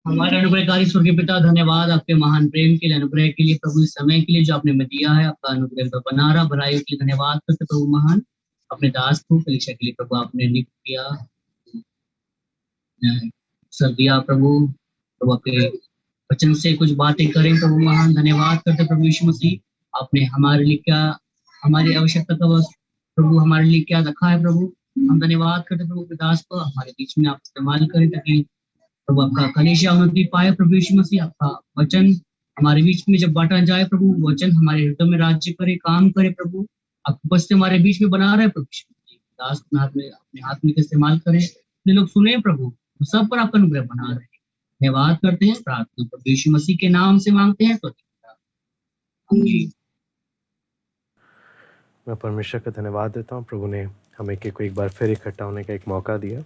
हमारे अनुग्रहकारी स्वर्गीय पिता, धन्यवाद आपके महान प्रेम के लिए, अनुग्रह के लिए प्रभु, इस समय के लिए जो आपने हमें दिया है। आपका अनुग्रह तो बना रहा, भलाई के लिए धन्यवाद करते प्रभु महान। अपने दास को परीक्षा के लिए प्रभु आपने नियुक्त किया, सर दिया प्रभु। प्रभु आपके वचन से कुछ बातें करें प्रभु महान, धन्यवाद करते प्रभु यीशु मसीह। आपने हमारे लिए क्या, हमारी आवश्यकता का बस प्रभु हमारे लिए क्या रखा है प्रभु। हम धन्यवाद करते प्रभु के दास को हमारे बीच में आप इस्तेमाल करें, ताकि प्रभु आपका कलीसिया उन्नति पाए प्रभु यीशु मसीह। आपका वचन हमारे बीच में जब बांटा जाए प्रभु, वचन हमारे हृदय में राज्य करे, काम करे प्रभु। आपको बस हमारे बीच में बना रहे प्रभु यीशु मसीह। दास अपने हाथ में इस्तेमाल करें, जितने लोग सुने प्रभु सब पर आपका अनुग्रह बना रहे। धन्यवाद करते हैं, प्रार्थना प्रभु यीशु मसीह के नाम से मांगते हैं तो आमीन। मैं परमेश्वर का धन्यवाद देता हूँ। प्रभु ने हमें को एक बार फिर इकट्ठा होने का एक मौका दिया।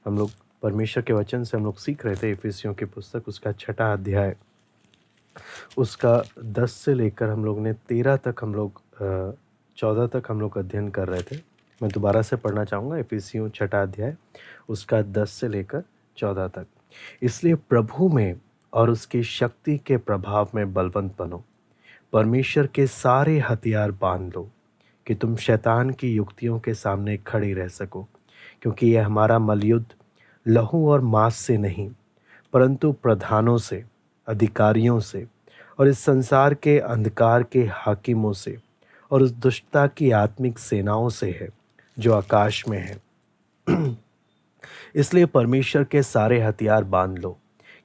हम लोग परमेश्वर के वचन से हम लोग सीख रहे थे इफिसियों की पुस्तक, उसका 6वां अध्याय, उसका 10 से लेकर हम लोग ने 13 तक, हम लोग 14 तक हम लोग अध्ययन कर रहे थे। मैं दोबारा से पढ़ना चाहूँगा इफिसियों 6वां अध्याय, उसका 10 से लेकर 14 तक। इसलिए प्रभु में और उसकी शक्ति के प्रभाव में बलवंत बनो, परमेश्वर के सारे हथियार बांध लो कि तुम शैतान की युक्तियों के सामने खड़े रह सको, क्योंकि यह हमारा मलयुद्ध लहू और मांस से नहीं, परंतु प्रधानों से, अधिकारियों से और इस संसार के अंधकार के हाकिमों से और उस दुष्टता की आत्मिक सेनाओं से है जो आकाश में है। इसलिए परमेश्वर के सारे हथियार बांध लो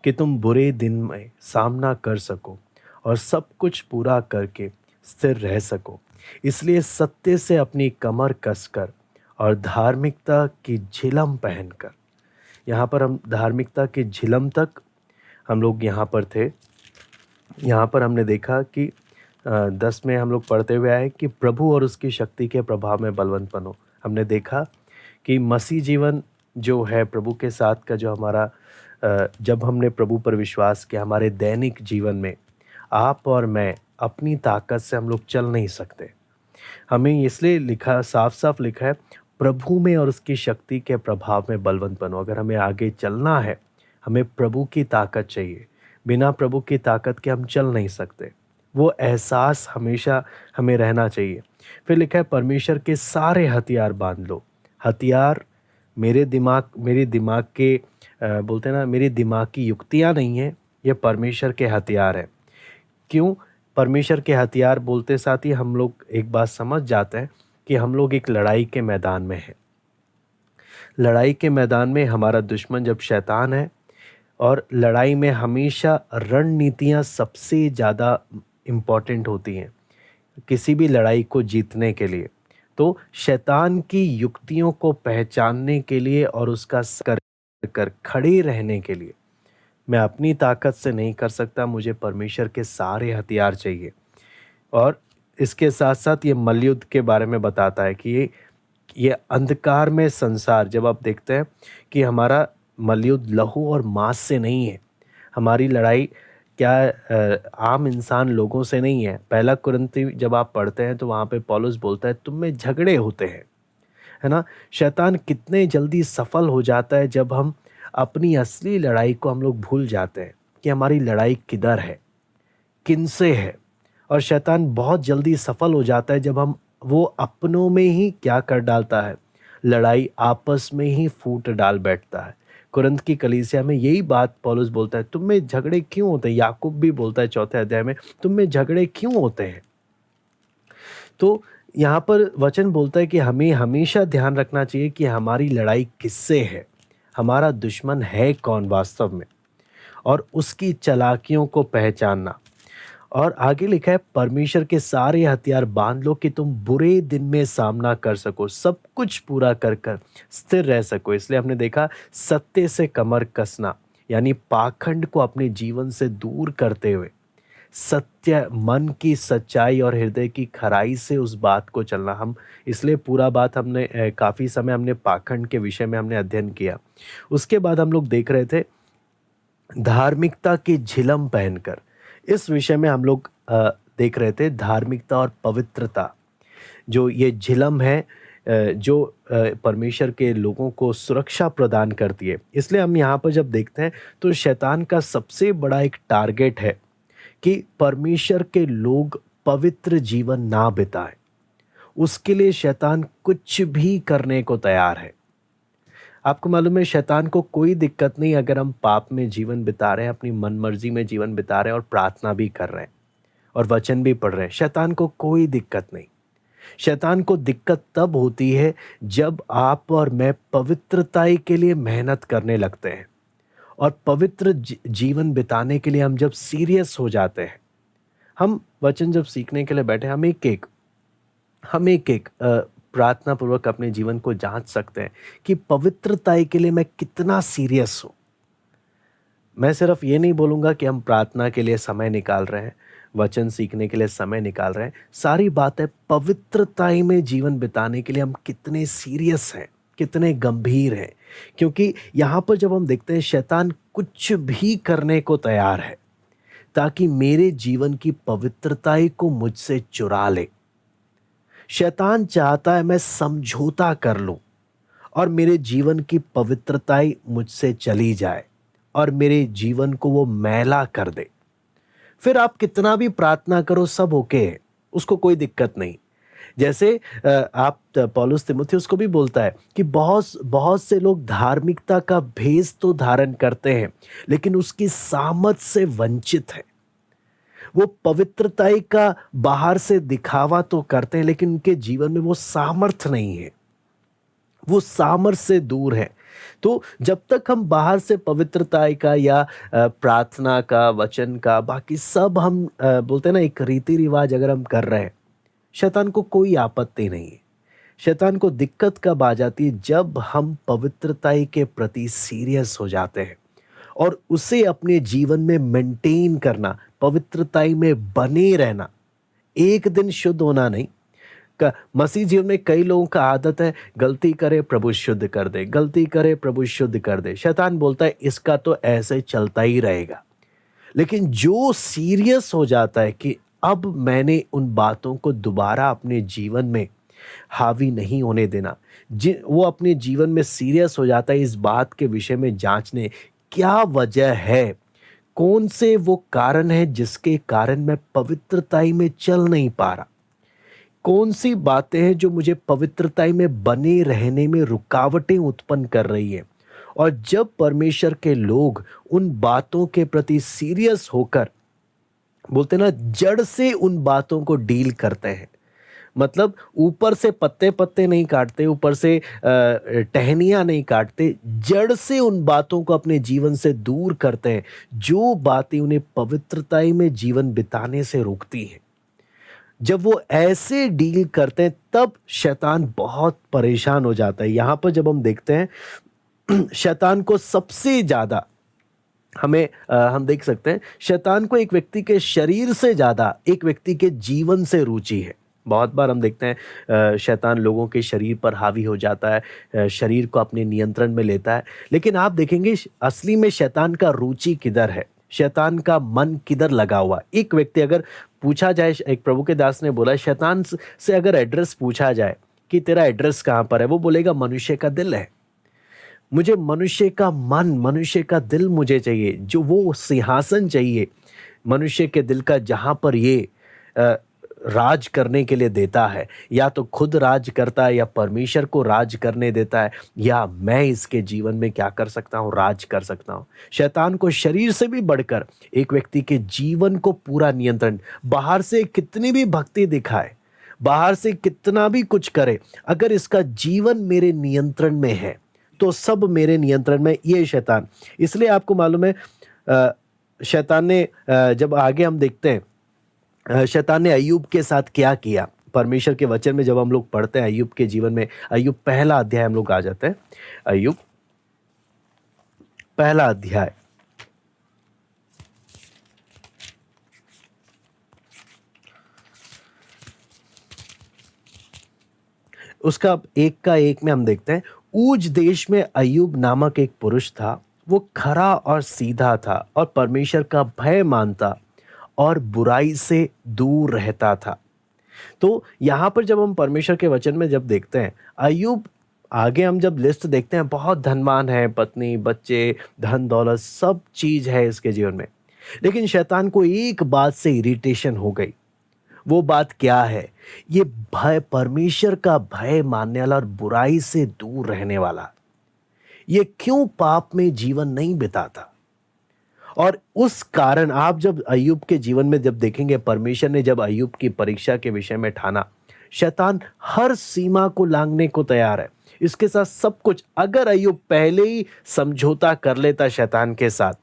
कि तुम बुरे दिन में सामना कर सको और सब कुछ पूरा करके स्थिर रह सको। इसलिए सत्य से अपनी कमर कसकर और धार्मिकता की झिलम पहनकर, यहाँ पर हम धार्मिकता की झिलम तक हम लोग यहाँ पर थे। यहाँ पर हमने देखा कि 10 में हम लोग पढ़ते हुए आए कि प्रभु और उसकी शक्ति के प्रभाव में बलवंत बनो। हमने देखा कि मसीह जीवन जो है प्रभु के साथ का, जो हमारा जब हमने प्रभु पर विश्वास किया, हमारे दैनिक जीवन में आप और मैं अपनी ताकत से हम लोग चल नहीं सकते। हमें इसलिए लिखा, साफ साफ लिखा है, प्रभु में और उसकी शक्ति के प्रभाव में बलवंत बनो। अगर हमें आगे चलना है, हमें प्रभु की ताकत चाहिए। बिना प्रभु की ताकत के हम चल नहीं सकते। वो एहसास हमेशा हमें रहना चाहिए। फिर लिखा है परमेश्वर के सारे हथियार बांध लो। हथियार मेरे दिमाग के बोलते हैं ना, मेरी दिमाग की युक्तियाँ नहीं है, ये परमेश्वर के हथियार हैं। क्यों परमेश्वर के हथियार बोलते साथ ही हम लोग एक बात समझ जाते हैं कि हम लोग एक लड़ाई के मैदान में हैं। लड़ाई के मैदान में हमारा दुश्मन जब शैतान है, और लड़ाई में हमेशा रणनीतियाँ सबसे ज़्यादा इम्पॉर्टेंट होती हैं किसी भी लड़ाई को जीतने के लिए। तो शैतान की युक्तियों को पहचानने के लिए और उसका कर खड़े रहने के लिए मैं अपनी ताकत से नहीं कर सकता, मुझे परमेश्वर के सारे हथियार चाहिए। और इसके साथ साथ ये मलयुद्ध के बारे में बताता है कि ये अंधकार में संसार, जब आप देखते हैं कि हमारा मलयुद्ध लहू और मांस से नहीं है, हमारी लड़ाई क्या आम इंसान लोगों से नहीं है। 1 कुरिन्थी जब आप पढ़ते हैं तो वहाँ पे पौलुस बोलता है तुम में झगड़े होते हैं, है ना। शैतान कितने जल्दी सफल हो जाता है जब हम अपनी असली लड़ाई को हम लोग भूल जाते हैं कि हमारी लड़ाई किधर है, किनसे है। और शैतान बहुत जल्दी सफल हो जाता है जब हम वो अपनों में ही क्या कर डालता है, लड़ाई आपस में ही फूट डाल बैठता है। कुरिन्थ की कलीसिया में यही बात पौलुस बोलता है, तुम में झगड़े क्यों होते हैं। याकूब भी बोलता है 4 अध्याय में, तुम में झगड़े क्यों होते हैं। तो यहाँ पर वचन बोलता है कि हमें हमेशा ध्यान रखना चाहिए कि हमारी लड़ाई किससे है, हमारा दुश्मन है कौन वास्तव में, और उसकी चालाकियों को पहचानना। और आगे लिखा है परमेश्वर के सारे हथियार बांध लो कि तुम बुरे दिन में सामना कर सको, सब कुछ पूरा कर कर स्थिर रह सको। इसलिए हमने देखा सत्य से कमर कसना, यानी पाखंड को अपने जीवन से दूर करते हुए सत्य, मन की सच्चाई और हृदय की खराई से उस बात को चलना। हम इसलिए पूरा बात हमने काफ़ी समय हमने पाखंड के विषय में हमने अध्ययन किया। उसके बाद हम लोग देख रहे थे धार्मिकता की झिलम पहनकर। इस विषय में हम लोग देख रहे थे धार्मिकता और पवित्रता, जो ये झिलम है, जो परमेश्वर के लोगों को सुरक्षा प्रदान करती है। इसलिए हम यहाँ पर जब देखते हैं तो शैतान का सबसे बड़ा एक टारगेट है कि परमेश्वर के लोग पवित्र जीवन ना बिताएं। उसके लिए शैतान कुछ भी करने को तैयार है। आपको मालूम है, शैतान को कोई दिक्कत नहीं अगर हम पाप में जीवन बिता रहे हैं, अपनी मनमर्जी में जीवन बिता रहे हैं और प्रार्थना भी कर रहे हैं और वचन भी पढ़ रहे हैं। शैतान को कोई दिक्कत नहीं। शैतान को दिक्कत तब होती है जब आप और मैं पवित्रताई के लिए मेहनत करने लगते हैं और पवित्र जीवन बिताने के लिए हम जब सीरियस हो जाते हैं। हम वचन जब सीखने के लिए बैठे, हम एक एक प्रार्थना पूर्वक अपने जीवन को जांच सकते हैं कि पवित्रताई के लिए मैं कितना सीरियस हूँ। मैं सिर्फ ये नहीं बोलूँगा कि हम प्रार्थना के लिए समय निकाल रहे हैं, वचन सीखने के लिए समय निकाल रहे हैं। सारी बातें पवित्रताई में जीवन बिताने के लिए हम कितने सीरियस हैं, कितने गंभीर हैं। क्योंकि यहाँ पर जब हम देखते हैं शैतान कुछ भी करने को तैयार है ताकि मेरे जीवन की पवित्रताई को मुझसे चुरा ले। शैतान चाहता है मैं समझौता कर लूं और मेरे जीवन की पवित्रताई मुझसे चली जाए और मेरे जीवन को वो मैला कर दे। फिर आप कितना भी प्रार्थना करो, सब ओके है, उसको कोई दिक्कत नहीं। जैसे आप पौलुस तीमुथियुस को भी बोलता है कि बहुत से लोग धार्मिकता का भेष तो धारण करते हैं लेकिन उसकी सामर्थ से वंचित है। वो पवित्रताई का बाहर से दिखावा तो करते हैं लेकिन उनके जीवन में वो सामर्थ नहीं है, वो सामर्थ से दूर है। तो जब तक हम बाहर से पवित्रताई का या प्रार्थना का, वचन का, बाकी सब हम बोलते हैं ना एक रीति रिवाज अगर हम कर रहे हैं, शैतान को कोई आपत्ति नहीं है। शैतान को दिक्कत कब आ जाती है? जब हम पवित्रताई के प्रति सीरियस हो जाते हैं और उसे अपने जीवन में मेंटेन करना, पवित्रताई में बने रहना, एक दिन शुद्ध होना नहीं। मसीह जीवन में कई लोगों का आदत है गलती करे प्रभु शुद्ध कर दे, गलती करे प्रभु शुद्ध कर दे। शैतान बोलता है इसका तो ऐसे चलता ही रहेगा। लेकिन जो सीरियस हो जाता है कि अब मैंने उन बातों को दोबारा अपने जीवन में हावी नहीं होने देना, वो अपने जीवन में सीरियस हो जाता है इस बात के विषय में जांचने, क्या वजह है, कौन से वो कारण है जिसके कारण मैं पवित्रताई में चल नहीं पा रहा, कौन सी बातें हैं जो मुझे पवित्रताई में बने रहने में रुकावटें उत्पन्न कर रही है। और जब परमेश्वर के लोग उन बातों के प्रति सीरियस होकर, बोलते ना, जड़ से उन बातों को डील करते हैं, मतलब ऊपर से पत्ते पत्ते नहीं काटते, ऊपर से टहनियाँ नहीं काटते, जड़ से उन बातों को अपने जीवन से दूर करते हैं जो बातें उन्हें पवित्रताई में जीवन बिताने से रोकती हैं। जब वो ऐसे डील करते हैं तब शैतान बहुत परेशान हो जाता है। यहाँ पर जब हम देखते हैं शैतान को सबसे ज़्यादा हम देख सकते हैं शैतान को एक व्यक्ति के शरीर से ज़्यादा एक व्यक्ति के जीवन से रुचि है। बहुत बार हम देखते हैं शैतान लोगों के शरीर पर हावी हो जाता है, शरीर को अपने नियंत्रण में लेता है। लेकिन आप देखेंगे असली में शैतान का रुचि किधर है, शैतान का मन किधर लगा हुआ। एक व्यक्ति अगर पूछा जाए, एक प्रभु के दास ने बोला, शैतान से अगर एड्रेस पूछा जाए कि तेरा एड्रेस कहाँ पर है, वो बोलेगा मनुष्य का दिल है। मुझे मनुष्य का मन, मनुष्य का दिल मुझे चाहिए, जो वो सिंहासन चाहिए मनुष्य के दिल का, जहाँ पर ये राज करने के लिए देता है। या तो खुद राज करता है या परमेश्वर को राज करने देता है, या मैं इसके जीवन में क्या कर सकता हूँ, राज कर सकता हूँ। शैतान को शरीर से भी बढ़कर एक व्यक्ति के जीवन को पूरा नियंत्रण, बाहर से कितनी भी भक्ति दिखाए, बाहर से कितना भी कुछ करे, अगर इसका जीवन मेरे नियंत्रण में है तो सब मेरे नियंत्रण में, ये शैतान। इसलिए आपको मालूम है शैतान ने, जब आगे हम देखते हैं शैतान ने अय्यूब के साथ क्या किया। परमेश्वर के वचन में जब हम लोग पढ़ते हैं अय्यूब के जीवन में, अय्यूब पहला अध्याय हम लोग आ जाते हैं। अय्यूब पहला अध्याय, उसका 1 का 1 में हम देखते हैं, ऊज देश में अय्यूब नामक एक पुरुष था। वो खरा और सीधा था और परमेश्वर का भय मानता और बुराई से दूर रहता था। तो यहाँ पर जब हम परमेश्वर के वचन में जब देखते हैं, अय्यूब आगे हम जब लिस्ट देखते हैं, बहुत धनवान है, पत्नी, बच्चे, धन दौलत सब चीज है इसके जीवन में। लेकिन शैतान को एक बात से इरिटेशन हो गई। वो बात क्या है? ये भय, परमेश्वर का भय मानने वाला और बुराई से दूर रहने वाला, ये क्यों पाप में जीवन नहीं बिताता? और उस कारण आप जब अय्यूब के जीवन में जब देखेंगे, परमेश्वर ने जब अय्यूब की परीक्षा के विषय में ठाना, शैतान हर सीमा को लांघने को तैयार है, इसके साथ सब कुछ। अगर अय्यूब पहले ही समझौता कर लेता शैतान के साथ,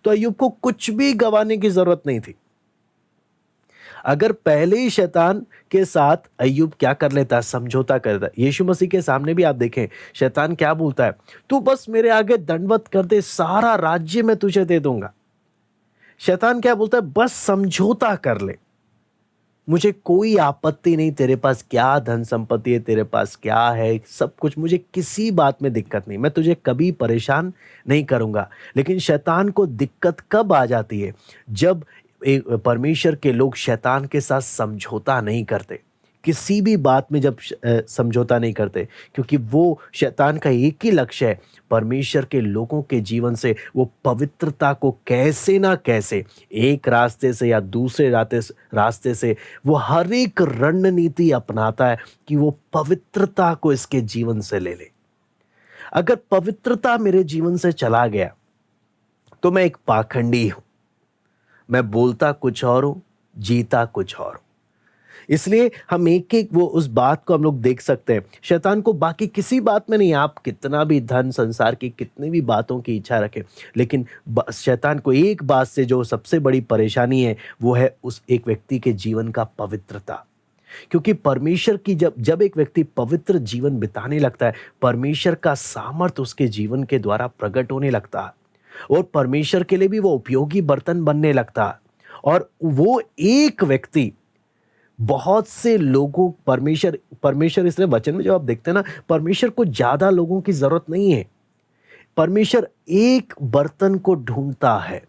तो अय्यूब को कुछ भी गंवाने की जरूरत नहीं थी। अगर पहले ही शैतान के साथ अय्यूब क्या कर लेता, समझौता कर लेता। यीशु मसीह के सामने भी आप देखें, शैतान क्या बोलता है, तू बस मेरे आगे दंडवत कर दे, सारा राज्य मैं तुझे दे दूंगा। शैतान क्या बोलता है, बस समझौता कर ले, मुझे कोई आपत्ति नहीं, तेरे पास क्या धन संपत्ति है, तेरे पास क्या है, सब कुछ, मुझे किसी बात में दिक्कत नहीं, मैं तुझे कभी परेशान नहीं करूंगा। लेकिन शैतान को दिक्कत कब आ जाती है? जब परमेश्वर के लोग शैतान के साथ समझौता नहीं करते, किसी भी बात में जब समझौता नहीं करते, क्योंकि वो शैतान का एक ही लक्ष्य है, परमेश्वर के लोगों के जीवन से वो पवित्रता को कैसे ना कैसे, एक रास्ते से या दूसरे रास्ते से वो हर एक रणनीति अपनाता है कि वो पवित्रता को इसके जीवन से ले ले। अगर पवित्रता मेरे जीवन से चला गया तो मैं एक पाखंडी हूं, मैं बोलता कुछ और हूं, जीता कुछ और हूं। इसलिए हम एक एक वो उस बात को हम लोग देख सकते हैं। शैतान को बाकी किसी बात में नहीं, आप कितना भी धन, संसार की कितनी भी बातों की इच्छा रखें, लेकिन शैतान को एक बात से जो सबसे बड़ी परेशानी है, वो है उस एक व्यक्ति के जीवन का पवित्रता। क्योंकि परमेश्वर की जब एक व्यक्ति पवित्र जीवन बिताने लगता है, परमेश्वर का सामर्थ उसके जीवन के द्वारा प्रकट होने लगता है, और परमेश्वर के लिए भी वो उपयोगी बर्तन बनने लगता है। और वो एक व्यक्ति बहुत से लोगों, परमेश्वर इसलिए वचन में जब आप देखते हैं ना, परमेश्वर को ज्यादा लोगों की जरूरत नहीं है। परमेश्वर एक बर्तन को ढूंढता है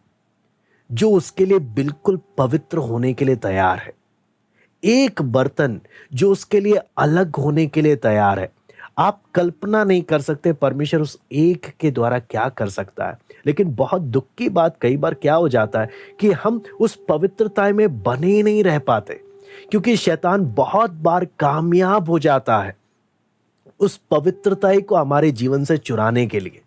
जो उसके लिए बिल्कुल पवित्र होने के लिए तैयार है, एक बर्तन जो उसके लिए अलग होने के लिए तैयार है। आप कल्पना नहीं कर सकते परमेश्वर उस एक के द्वारा क्या कर सकता है। लेकिन बहुत दुख की बात कई बार क्या हो जाता है कि हम उस पवित्रता में बने ही नहीं रह पाते, क्योंकि शैतान बहुत बार कामयाब हो जाता है उस पवित्रता को हमारे जीवन से चुराने के लिए।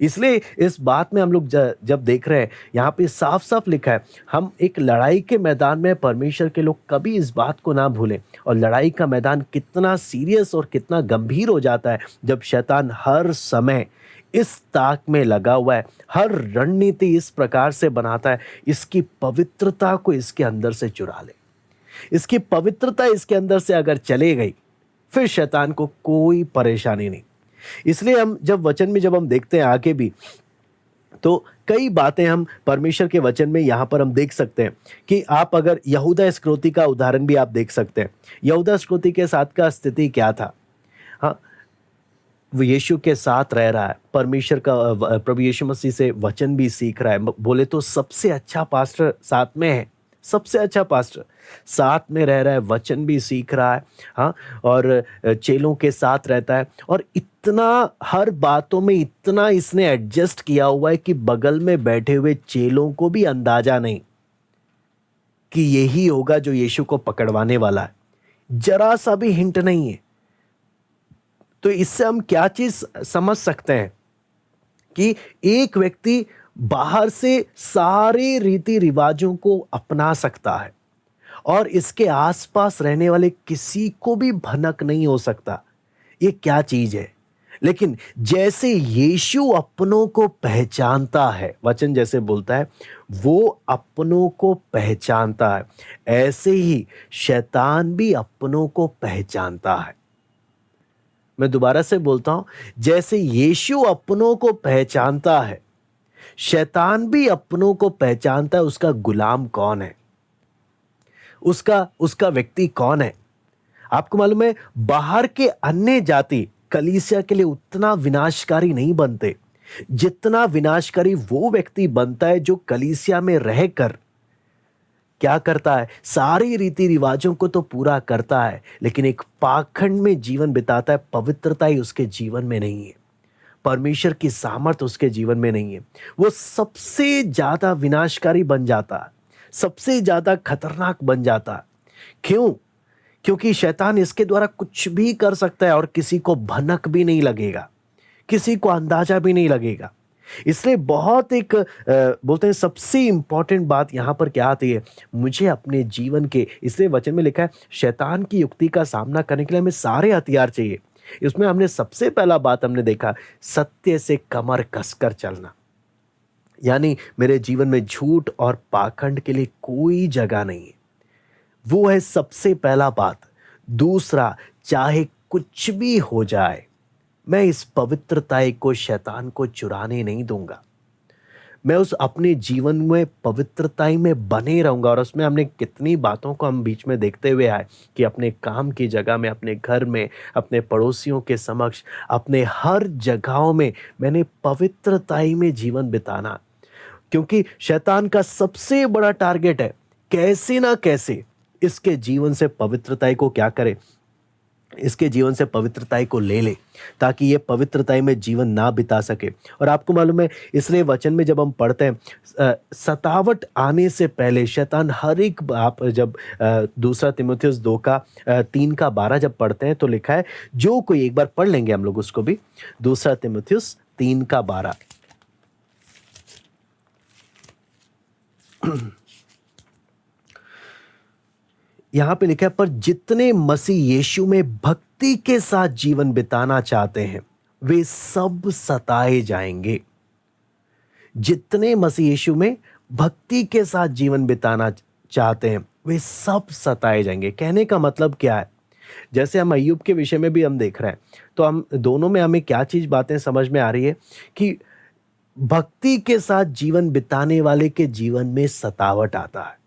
इसलिए इस बात में हम लोग जब देख रहे हैं, यहाँ पे साफ साफ लिखा है, हम एक लड़ाई के मैदान में, परमेश्वर के लोग कभी इस बात को ना भूलें। और लड़ाई का मैदान कितना सीरियस और कितना गंभीर हो जाता है जब शैतान हर समय इस ताक में लगा हुआ है, हर रणनीति इस प्रकार से बनाता है, इसकी पवित्रता को इसके अंदर से चुरा ले। इसकी पवित्रता इसके अंदर से अगर चले गई, फिर शैतान को कोई परेशानी नहीं। इसलिए हम जब वचन में जब हम देखते हैं आगे भी, तो कई बातें हम परमेश्वर के वचन में यहाँ पर हम देख सकते हैं कि आप अगर यहूदा इस्करियोती का उदाहरण भी आप देख सकते हैं। यहूदा इस्करियोती के साथ का स्थिति क्या था? हाँ, वो यीशु के साथ रह रहा है, परमेश्वर का, प्रभु यीशु मसीह से वचन भी सीख रहा है। बोले तो सबसे अच्छा पास्टर साथ में है, सबसे अच्छा पास्टर साथ में रह रहा है, वचन भी सीख रहा है, हाँ, और चेलों के साथ रहता है। और इतना हर बातों में इतना इसने एडजस्ट किया हुआ है कि बगल में बैठे हुए चेलों को भी अंदाजा नहीं कि यही होगा जो यीशु को पकड़वाने वाला है, जरा सा भी हिंट नहीं है। तो इससे हम क्या चीज समझ सकते हैं कि एक व्यक्ति बाहर से सारे रीति रिवाजों को अपना सकता है और इसके आसपास रहने वाले किसी को भी भनक नहीं हो सकता। ये क्या चीज है? लेकिन जैसे यीशु अपनों को पहचानता है, वचन जैसे बोलता है वो अपनों को पहचानता है, ऐसे ही शैतान भी अपनों को पहचानता है। मैं दोबारा से बोलता हूं, जैसे यीशु अपनों को पहचानता है, शैतान भी अपनों को पहचानता है। उसका गुलाम कौन है, उसका व्यक्ति कौन है। आपको मालूम है, बाहर के अन्य जाति कलीसिया के लिए उतना विनाशकारी नहीं बनते जितना विनाशकारी वो व्यक्ति बनता है जो कलीसिया में रहकर क्या करता है, सारी रीति रिवाजों को तो पूरा करता है, लेकिन एक पाखंड में जीवन बिताता है, पवित्रता ही उसके जीवन में नहीं है, परमेश्वर की सामर्थ उसके जीवन में नहीं है। वो सबसे ज्यादा विनाशकारी बन जाता है, सबसे ज्यादा खतरनाक बन जाता है। क्यों? क्योंकि शैतान इसके द्वारा कुछ भी कर सकता है और किसी को भनक भी नहीं लगेगा, किसी को अंदाजा भी नहीं लगेगा। इसलिए बहुत एक बोलते हैं सबसे इंपॉर्टेंट बात यहां पर क्या आती है, मुझे अपने जीवन के, इसलिए वचन में लिखा है शैतान की युक्ति का सामना करने के लिए हमें सारे हथियार चाहिए। इसमें हमने सबसे पहला बात हमने देखा, सत्य से कमर कसकर चलना, यानी मेरे जीवन में झूठ और पाखंड के लिए कोई जगह नहीं है, वो है सबसे पहला बात। दूसरा, चाहे कुछ भी हो जाए, मैं इस पवित्रताई को शैतान को चुराने नहीं दूंगा, मैं उस अपने जीवन में पवित्रताई में बने रहूंगा। और उसमें हमने कितनी बातों को हम बीच में देखते हुए आए कि अपने काम की जगह में, अपने घर में, अपने पड़ोसियों के समक्ष, अपने हर जगहों में मैंने पवित्रताई में जीवन बिताना, क्योंकि शैतान का सबसे बड़ा टारगेट है कैसे ना कैसे इसके जीवन से पवित्रताई को क्या करे, इसके जीवन से पवित्रताई को ले ले, ताकि ये पवित्रताई में जीवन ना बिता सके। और आपको मालूम है, इसलिए वचन में जब हम पढ़ते हैं सतावट आने से पहले शैतान हर एक, आप जब दूसरा तीमुथियुस 2:3-12 जब पढ़ते हैं तो लिखा है, जो कोई, एक बार पढ़ लेंगे हम लोग उसको भी, दूसरा तीमुथियुस 3:12। यहां पे लिखा है, पर जितने मसीह यीशु में भक्ति के साथ जीवन बिताना चाहते हैं वे सब सताए जाएंगे। जितने मसीह यीशु में भक्ति के साथ जीवन बिताना चाहते हैं वे सब सताए जाएंगे। कहने का मतलब क्या है, जैसे हम अय्यूब के विषय में भी हम देख रहे हैं, तो हम दोनों में हमें क्या चीज बातें समझ में आ रही है कि भक्ति के साथ जीवन बिताने वाले के जीवन में सतावट आता है,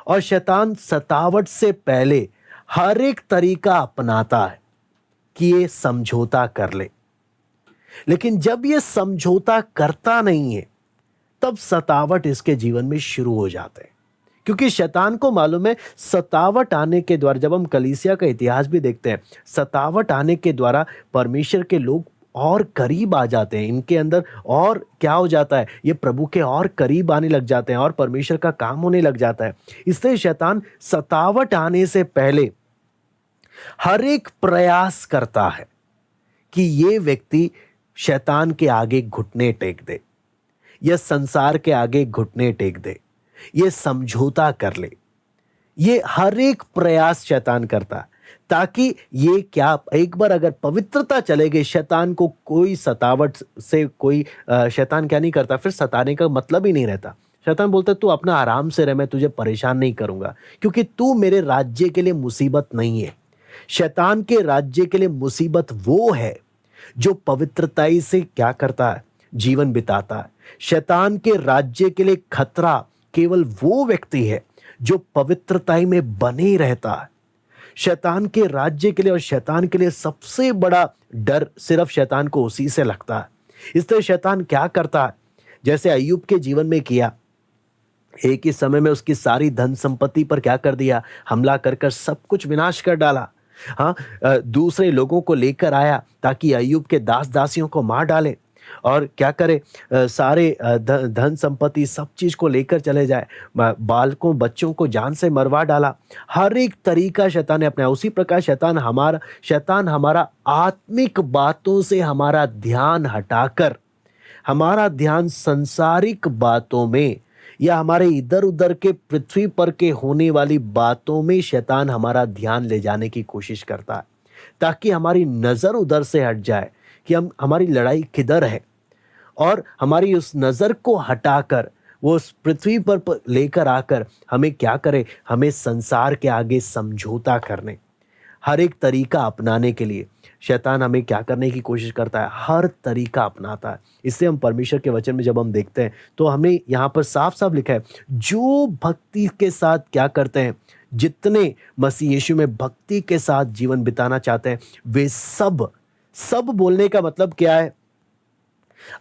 और शैतान सतावट से पहले हर एक तरीका अपनाता है कि ये समझौता कर ले। लेकिन जब ये समझौता करता नहीं है तब सतावट इसके जीवन में शुरू हो जाते हैं, क्योंकि शैतान को मालूम है सतावट आने के द्वारा, जब हम कलीसिया का इतिहास भी देखते हैं, सतावट आने के द्वारा परमेश्वर के लोग और करीब आ जाते हैं, इनके अंदर और क्या हो जाता है, ये प्रभु के और करीब आने लग जाते हैं और परमेश्वर का काम होने लग जाता है। इसलिए शैतान सतावट आने से पहले हर एक प्रयास करता है कि ये व्यक्ति शैतान के आगे घुटने टेक दे, यह संसार के आगे घुटने टेक दे, ये समझौता कर ले। ये हर एक प्रयास शैतान करता है, ताकि ये क्या, एक बार अगर पवित्रता चले गई, शैतान को कोई सतावट से कोई शैतान क्या नहीं करता, फिर सताने का मतलब ही नहीं रहता। शैतान बोलता है तू अपना आराम से रह, मैं तुझे परेशान नहीं करूंगा, क्योंकि तू मेरे राज्य के लिए मुसीबत नहीं है। शैतान के राज्य के लिए मुसीबत वो है जो पवित्रताई से क्या करता है, जीवन बिताता है। शैतान के राज्य के लिए खतरा केवल वो व्यक्ति है जो पवित्रताई में बने रहता है। शैतान के राज्य के लिए और शैतान के लिए सबसे बड़ा डर सिर्फ शैतान को उसी से लगता है। इसलिए शैतान क्या करता है, जैसे अय्यूब के जीवन में किया, एक ही समय में उसकी सारी धन संपत्ति पर क्या कर दिया, हमला कर कर सब कुछ विनाश कर डाला। हाँ, दूसरे लोगों को लेकर आया ताकि अय्यूब के दास दासियों को मार डाले, और क्या करे, सारे धन संपत्ति सब चीज को लेकर चले जाए, बालकों बच्चों को जान से मरवा डाला। हर एक तरीका शैतान ने अपनाया। उसी प्रकार शैतान हमारा आत्मिक बातों से हमारा ध्यान हटाकर, हमारा ध्यान संसारिक बातों में या हमारे इधर उधर के पृथ्वी पर के होने वाली बातों में शैतान हमारा ध्यान ले जाने की कोशिश करता है, ताकि हमारी नजर उधर से हट जाए कि हमारी लड़ाई किधर है, और हमारी उस नजर को हटाकर वो उस पृथ्वी पर लेकर आकर हमें क्या करे, हमें संसार के आगे समझौता करने, हर एक तरीका अपनाने के लिए शैतान हमें क्या करने की कोशिश करता है, हर तरीका अपनाता है। इसलिए हम परमेश्वर के वचन में जब हम देखते हैं तो हमने यहाँ पर साफ साफ लिखा है, जो भक्ति के साथ क्या करते हैं, जितने मसीह यीशु में भक्ति के साथ जीवन बिताना चाहते हैं वे सब बोलने का मतलब क्या है,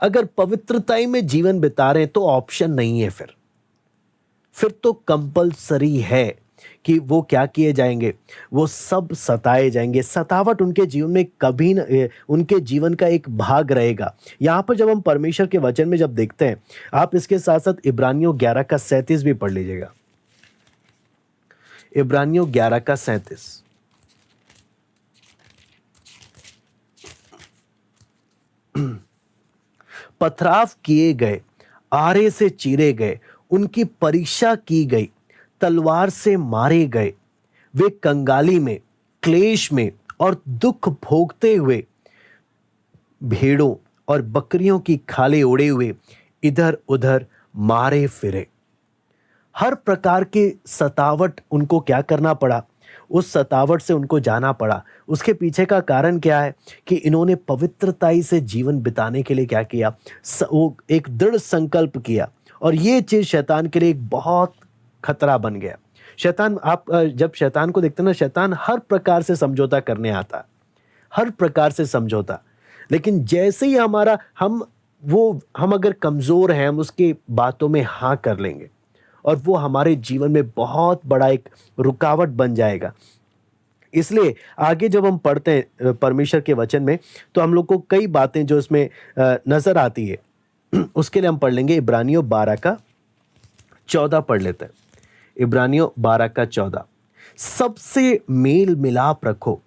अगर पवित्रताई में जीवन बिता रहे हैं तो ऑप्शन नहीं है, फिर तो कंपलसरी है कि वो क्या किए जाएंगे, वो सब सताए जाएंगे। सतावट उनके जीवन में कभी न उनके जीवन का एक भाग रहेगा। यहाँ पर जब हम परमेश्वर के वचन में जब देखते हैं, आप इसके साथ साथ इब्रानियों 11 का 37 भी पढ़ लीजिएगा। इब्रानियों 11 का 37। पथराव किए गए, आरे से चीरे गए, उनकी परीक्षा की गई, तलवार से मारे गए, वे कंगाली में, क्लेश में और दुख भोगते हुए भेड़ों और बकरियों की खाले ओढ़े हुए इधर उधर मारे फिरे। हर प्रकार की सतावट उनको क्या करना पड़ा, उस सतावट से उनको जाना पड़ा। उसके पीछे का कारण क्या है कि इन्होंने पवित्रताई से जीवन बिताने के लिए क्या किया, वो एक दृढ़ संकल्प किया, और ये चीज शैतान के लिए एक बहुत खतरा बन गया। शैतान, आप जब शैतान को देखते हैं ना, शैतान हर प्रकार से समझौता करने आता, हर प्रकार से समझौता। लेकिन जैसे ही हम अगर कमजोर हैं, हम उसकी बातों में हाँ कर लेंगे और वो हमारे जीवन में बहुत बड़ा एक रुकावट बन जाएगा। इसलिए आगे जब हम पढ़ते हैं परमेश्वर के वचन में, तो हम लोग को कई बातें जो इसमें नजर आती है। उसके लिए हम पढ़ लेंगे इब्रानियों 12 का 14 पढ़ लेते हैं। इब्रानियों 12 का 14। सबसे मेल मिलाप रखो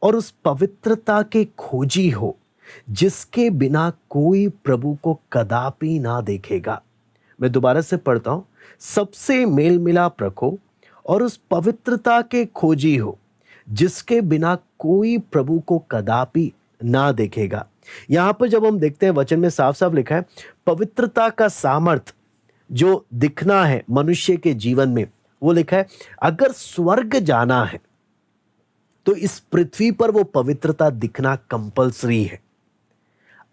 और उस पवित्रता के खोजी हो जिसके बिना कोई प्रभु को कदापि ना देखेगा। मैं दोबारा से पढ़ता हूं। सबसे मेल मिलाप रखो और उस पवित्रता के खोजी हो जिसके बिना कोई प्रभु को कदापि ना देखेगा। यहां पर जब हम देखते हैं वचन में साफ साफ लिखा है, पवित्रता का सामर्थ जो दिखना है मनुष्य के जीवन में, वो लिखा है अगर स्वर्ग जाना है तो इस पृथ्वी पर वो पवित्रता दिखना कंपलसरी है।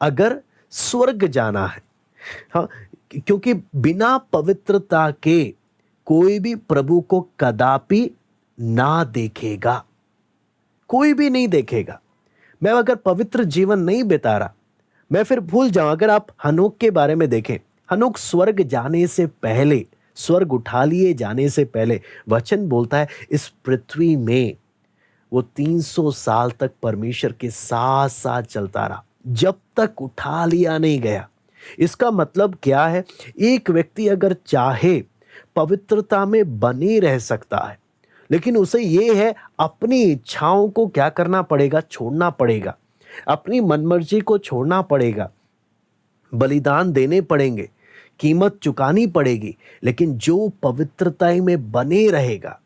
अगर स्वर्ग जाना है, हाँ, क्योंकि बिना पवित्रता के कोई भी प्रभु को कदापि ना देखेगा, कोई भी नहीं देखेगा। मैं अगर पवित्र जीवन नहीं बिता रहा, मैं फिर भूल जाऊं। अगर आप हनोक के बारे में देखें, हनोक स्वर्ग जाने से पहले, स्वर्ग उठा लिए जाने से पहले, वचन बोलता है इस पृथ्वी में वो 300 साल तक परमेश्वर के साथ साथ चलता रहा, जब तक उठा लिया नहीं गया। इसका मतलब क्या है? एक व्यक्ति अगर चाहे पवित्रता में बने रह सकता है, लेकिन उसे ये है अपनी इच्छाओं को क्या करना पड़ेगा, छोड़ना पड़ेगा, अपनी मनमर्जी को छोड़ना पड़ेगा, बलिदान देने पड़ेंगे, कीमत चुकानी पड़ेगी। लेकिन जो पवित्रता में बने रहेगा,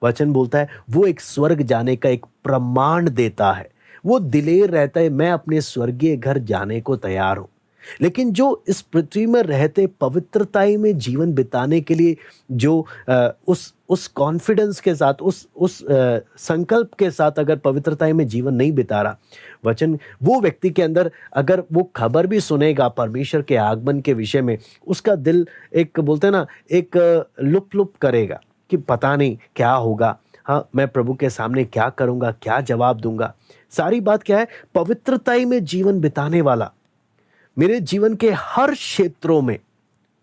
वचन बोलता है वो एक स्वर्ग जाने का एक प्रमाण देता है। वो दिलेर रहता है, मैं अपने स्वर्गीय घर जाने को तैयार हूं। लेकिन जो इस पृथ्वी में रहते पवित्रताई में जीवन बिताने के लिए जो उस कॉन्फिडेंस के साथ, उस संकल्प के साथ अगर पवित्रताई में जीवन नहीं बिता रहा, वचन वो व्यक्ति के अंदर अगर वो खबर भी सुनेगा परमेश्वर के आगमन के विषय में, उसका दिल एक बोलते हैं ना, एक लुप लुप करेगा कि पता नहीं क्या होगा, हाँ मैं प्रभु के सामने क्या करूंगा, क्या जवाब दूंगा। सारी बात क्या है? पवित्रताई में जीवन बिताने वाला मेरे जीवन के हर क्षेत्रों में,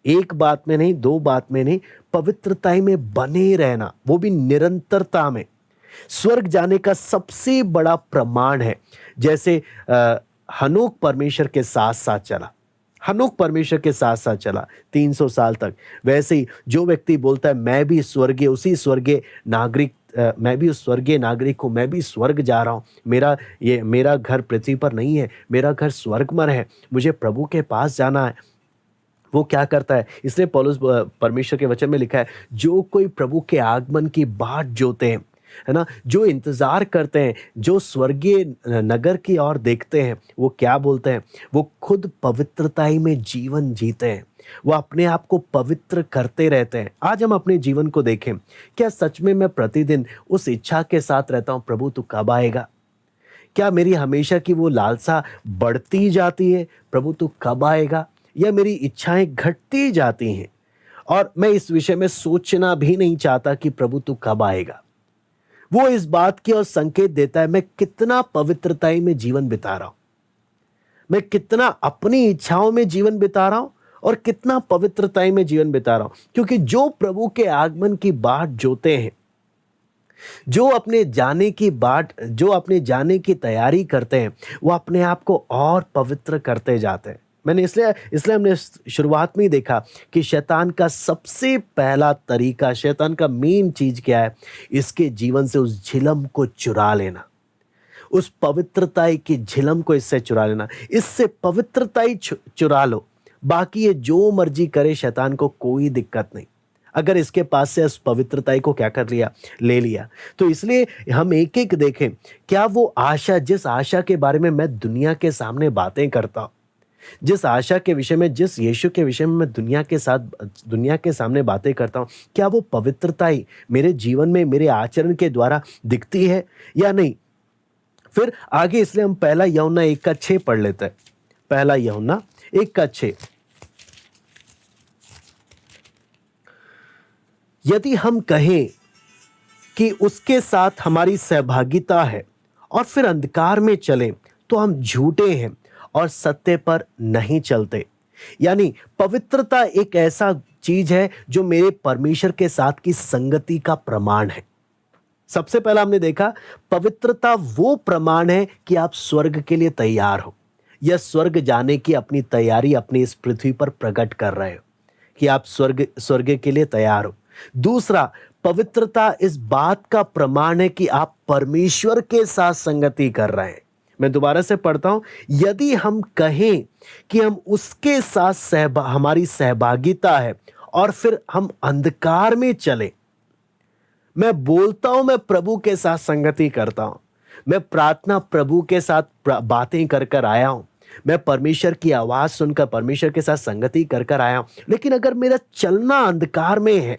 एक बात में नहीं, दो बात में नहीं, पवित्रताई में बने रहना, वो भी निरंतरता में, स्वर्ग जाने का सबसे बड़ा प्रमाण है। जैसे हनोक परमेश्वर के साथ साथ चला, हनोक परमेश्वर के साथ साथ चला 300 साल तक, वैसे ही जो व्यक्ति बोलता है मैं भी स्वर्गीय, उसी स्वर्गीय नागरिक, मैं भी उस स्वर्गीय नागरिक हूँ, मैं भी स्वर्ग जा रहा हूँ, मेरा घर पृथ्वी पर नहीं है, मेरा घर स्वर्ग में है, मुझे प्रभु के पास जाना है, वो क्या करता है? इसलिए पौलुस परमेश्वर के वचन में लिखा है, जो कोई प्रभु के आगमन की बाट जोते हैं, है ना, जो इंतजार करते हैं, जो स्वर्गीय नगर की ओर देखते हैं, वो क्या बोलते हैं? वो खुद पवित्रताई में जीवन जीते हैं, वो अपने आप को पवित्र करते रहते हैं। आज हम अपने जीवन को देखें, क्या सच में मैं प्रतिदिन उस इच्छा के साथ रहता हूं, प्रभु तू कब आएगा? क्या मेरी हमेशा की वो लालसा बढ़ती जाती है, प्रभु तू कब आएगा? या मेरी इच्छाएं घटती जाती हैं और मैं इस विषय में सोचना भी नहीं चाहता कि प्रभु तू कब आएगा? वो इस बात की और संकेत देता है मैं कितना पवित्रताई में जीवन बिता रहा हूं, मैं कितना अपनी इच्छाओं में जीवन बिता रहा हूं और कितना पवित्रताई में जीवन बिता रहा हूं। क्योंकि जो प्रभु के आगमन की बाट जोते हैं, जो अपने जाने की तैयारी करते हैं, वो अपने आप को और पवित्र करते जाते हैं। मैंने इसलिए हमने शुरुआत में ही देखा कि शैतान का सबसे पहला तरीका, शैतान का मेन चीज क्या है? इसके जीवन से उस झिलम को चुरा लेना, उस पवित्रताई की झिलम को इससे चुरा लेना। इससे पवित्रताई चुरा लो, बाकी ये जो मर्जी करे, शैतान को कोई दिक्कत नहीं। अगर इसके पास से उस पवित्रताई को क्या कर लिया, ले लिया। तो इसलिए हम एक एक देखें, क्या वो आशा, जिस आशा के बारे में मैं दुनिया के सामने बातें करता हूं, जिस आशा के विषय में, जिस यीशु के विषय में मैं दुनिया के सामने बातें करता हूं, क्या वो पवित्रताई मेरे जीवन में, मेरे आचरण के द्वारा दिखती है या नहीं? फिर आगे इसलिए हम पहला यूहन्ना 1:6 पढ़ लेते हैं। पहला यूहन्ना 1:6, यदि हम कहें कि उसके साथ हमारी सहभागिता है और फिर अंधकार में चलें, तो हम झूठे हैं और सत्य पर नहीं चलते। यानी पवित्रता एक ऐसा चीज है जो मेरे परमेश्वर के साथ की संगति का प्रमाण है। सबसे पहला हमने देखा, पवित्रता वो प्रमाण है कि आप स्वर्ग के लिए तैयार हो, या स्वर्ग जाने की अपनी तैयारी अपनी इस पृथ्वी पर प्रकट कर रहे हो कि आप स्वर्ग के लिए तैयार हो। दूसरा, पवित्रता इस बात का प्रमाण है कि आप परमेश्वर के साथ संगति कर रहे हैं। मैं दोबारा से पढ़ता हूं, यदि हम कहें कि हम उसके साथ हमारी सहभागिता है और फिर हम अंधकार में चले। मैं बोलता हूं मैं प्रभु के साथ संगति करता हूं, मैं प्रार्थना प्रभु के साथ बातें कर आया हूं, मैं परमेश्वर की आवाज सुनकर परमेश्वर के साथ संगति कर आया हूं, लेकिन अगर मेरा चलना अंधकार में है,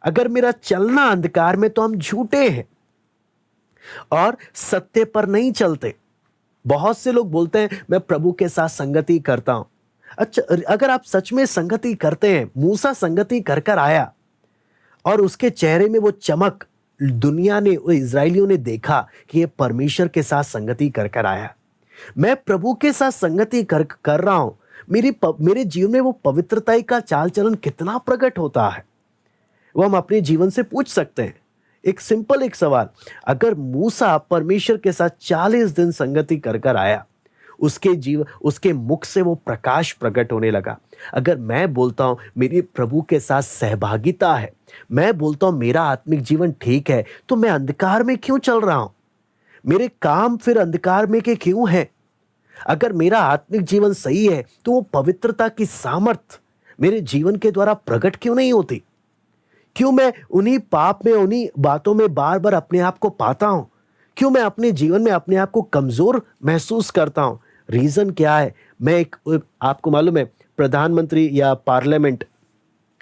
अगर मेरा चलना अंधकार में, तो हम झूठे हैं और सत्य पर नहीं चलते। बहुत से लोग बोलते हैं मैं प्रभु के साथ संगति करता हूं। अच्छा, अगर आप सच में संगति करते हैं, मूसा संगति कर आया और उसके चेहरे में वो चमक, दुनिया ने, वो इजरायलियों ने देखा कि ये परमेश्वर के साथ संगति कर आया। मैं प्रभु के साथ संगति कर रहा हूं, मेरे जीवन में वो पवित्रताई का चाल चलन कितना प्रकट होता है, वो हम अपने जीवन से पूछ सकते हैं। एक सवाल, अगर मूसा परमेश्वर के साथ 40 दिन संगति कर आया, उसके मुख से वो प्रकाश प्रकट होने लगा। अगर मैं बोलता हूं मेरी प्रभु के साथ सहभागिता है, मैं बोलता हूं मेरा आत्मिक जीवन ठीक है, तो मैं अंधकार में क्यों चल रहा हूं? मेरे काम फिर अंधकार में के क्यों हैं? अगर मेरा आत्मिक जीवन सही है, तो वो पवित्रता की सामर्थ मेरे जीवन के द्वारा प्रकट क्यों नहीं होती? क्यों मैं उन्हीं पाप में, उन्हीं बातों में बार बार अपने आप को पाता हूं? क्यों मैं अपने जीवन में अपने आप को कमजोर महसूस करता हूं? रीजन क्या है? आपको मालूम है, प्रधानमंत्री या पार्लियामेंट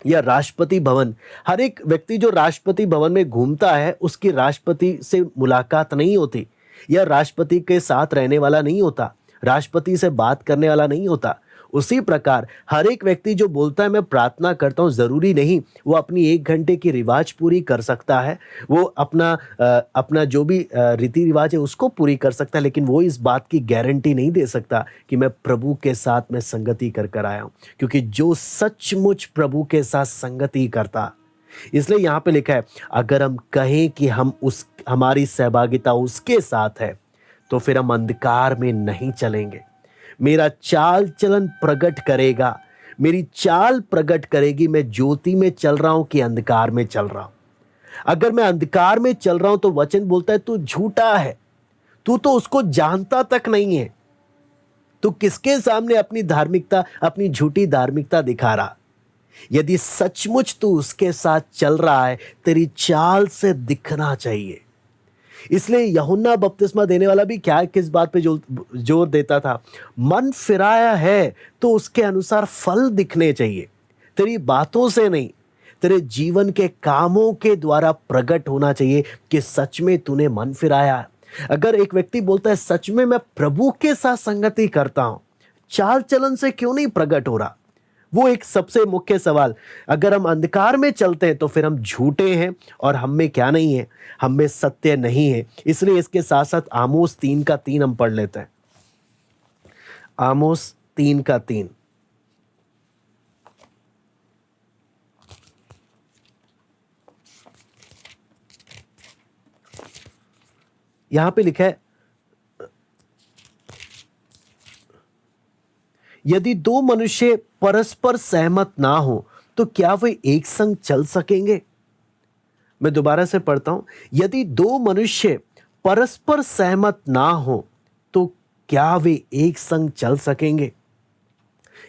या राष्ट्रपति भवन, हर एक व्यक्ति जो राष्ट्रपति भवन में घूमता है, उसकी राष्ट्रपति से मुलाकात नहीं होती, या राष्ट्रपति के साथ रहने वाला नहीं होता, राष्ट्रपति से बात करने वाला नहीं होता। उसी प्रकार हर एक व्यक्ति जो बोलता है मैं प्रार्थना करता हूं, जरूरी नहीं वो अपनी 1 घंटे की रिवाज पूरी कर सकता है, वो अपना जो भी रीति रिवाज है उसको पूरी कर सकता है, लेकिन वो इस बात की गारंटी नहीं दे सकता कि मैं प्रभु के साथ में संगति कर आया हूं। क्योंकि जो सचमुच प्रभु के साथ संगति करता, इसलिए यहां पे लिखा है, अगर हम कहें कि हमारी सहभागिता उसके साथ है, तो फिर हम अंधकार में नहीं चलेंगे। मेरा चाल चलन प्रकट करेगा, मेरी चाल प्रकट करेगी मैं ज्योति में चल रहा हूं कि अंधकार में चल रहा हूं। अगर मैं अंधकार में चल रहा हूं तो वचन बोलता है तू झूठा है, तू तो उसको जानता तक नहीं है, तू किसके सामने अपनी झूठी धार्मिकता दिखा रहा? यदि सचमुच तू उसके साथ चल रहा है, तेरी चाल से दिखना चाहिए। इसलिए यूहन्ना बपतिस्मा देने वाला भी किस बात पे जोर देता था? मन फिराया है तो उसके अनुसार फल दिखने चाहिए, तेरी बातों से नहीं, तेरे जीवन के कामों के द्वारा प्रकट होना चाहिए कि सच में तूने मन फिराया। अगर एक व्यक्ति बोलता है सच में मैं प्रभु के साथ संगति करता हूं, चाल चलन से क्यों नहीं प्रकट हो रहा? वो एक सबसे मुख्य सवाल। अगर हम अंधकार में चलते हैं तो फिर हम झूठे हैं और हम में क्या नहीं है? हम में सत्य नहीं है। इसलिए इसके साथ साथ आमोस 3:3 हम पढ़ लेते हैं। आमोस 3:3, यहां पे लिखा है, यदि दो मनुष्य परस्पर सहमत ना हो तो क्या वे एक संग चल सकेंगे? मैं दोबारा से पढ़ता हूं, यदि दो मनुष्य परस्पर सहमत ना हो तो क्या वे एक संग चल सकेंगे?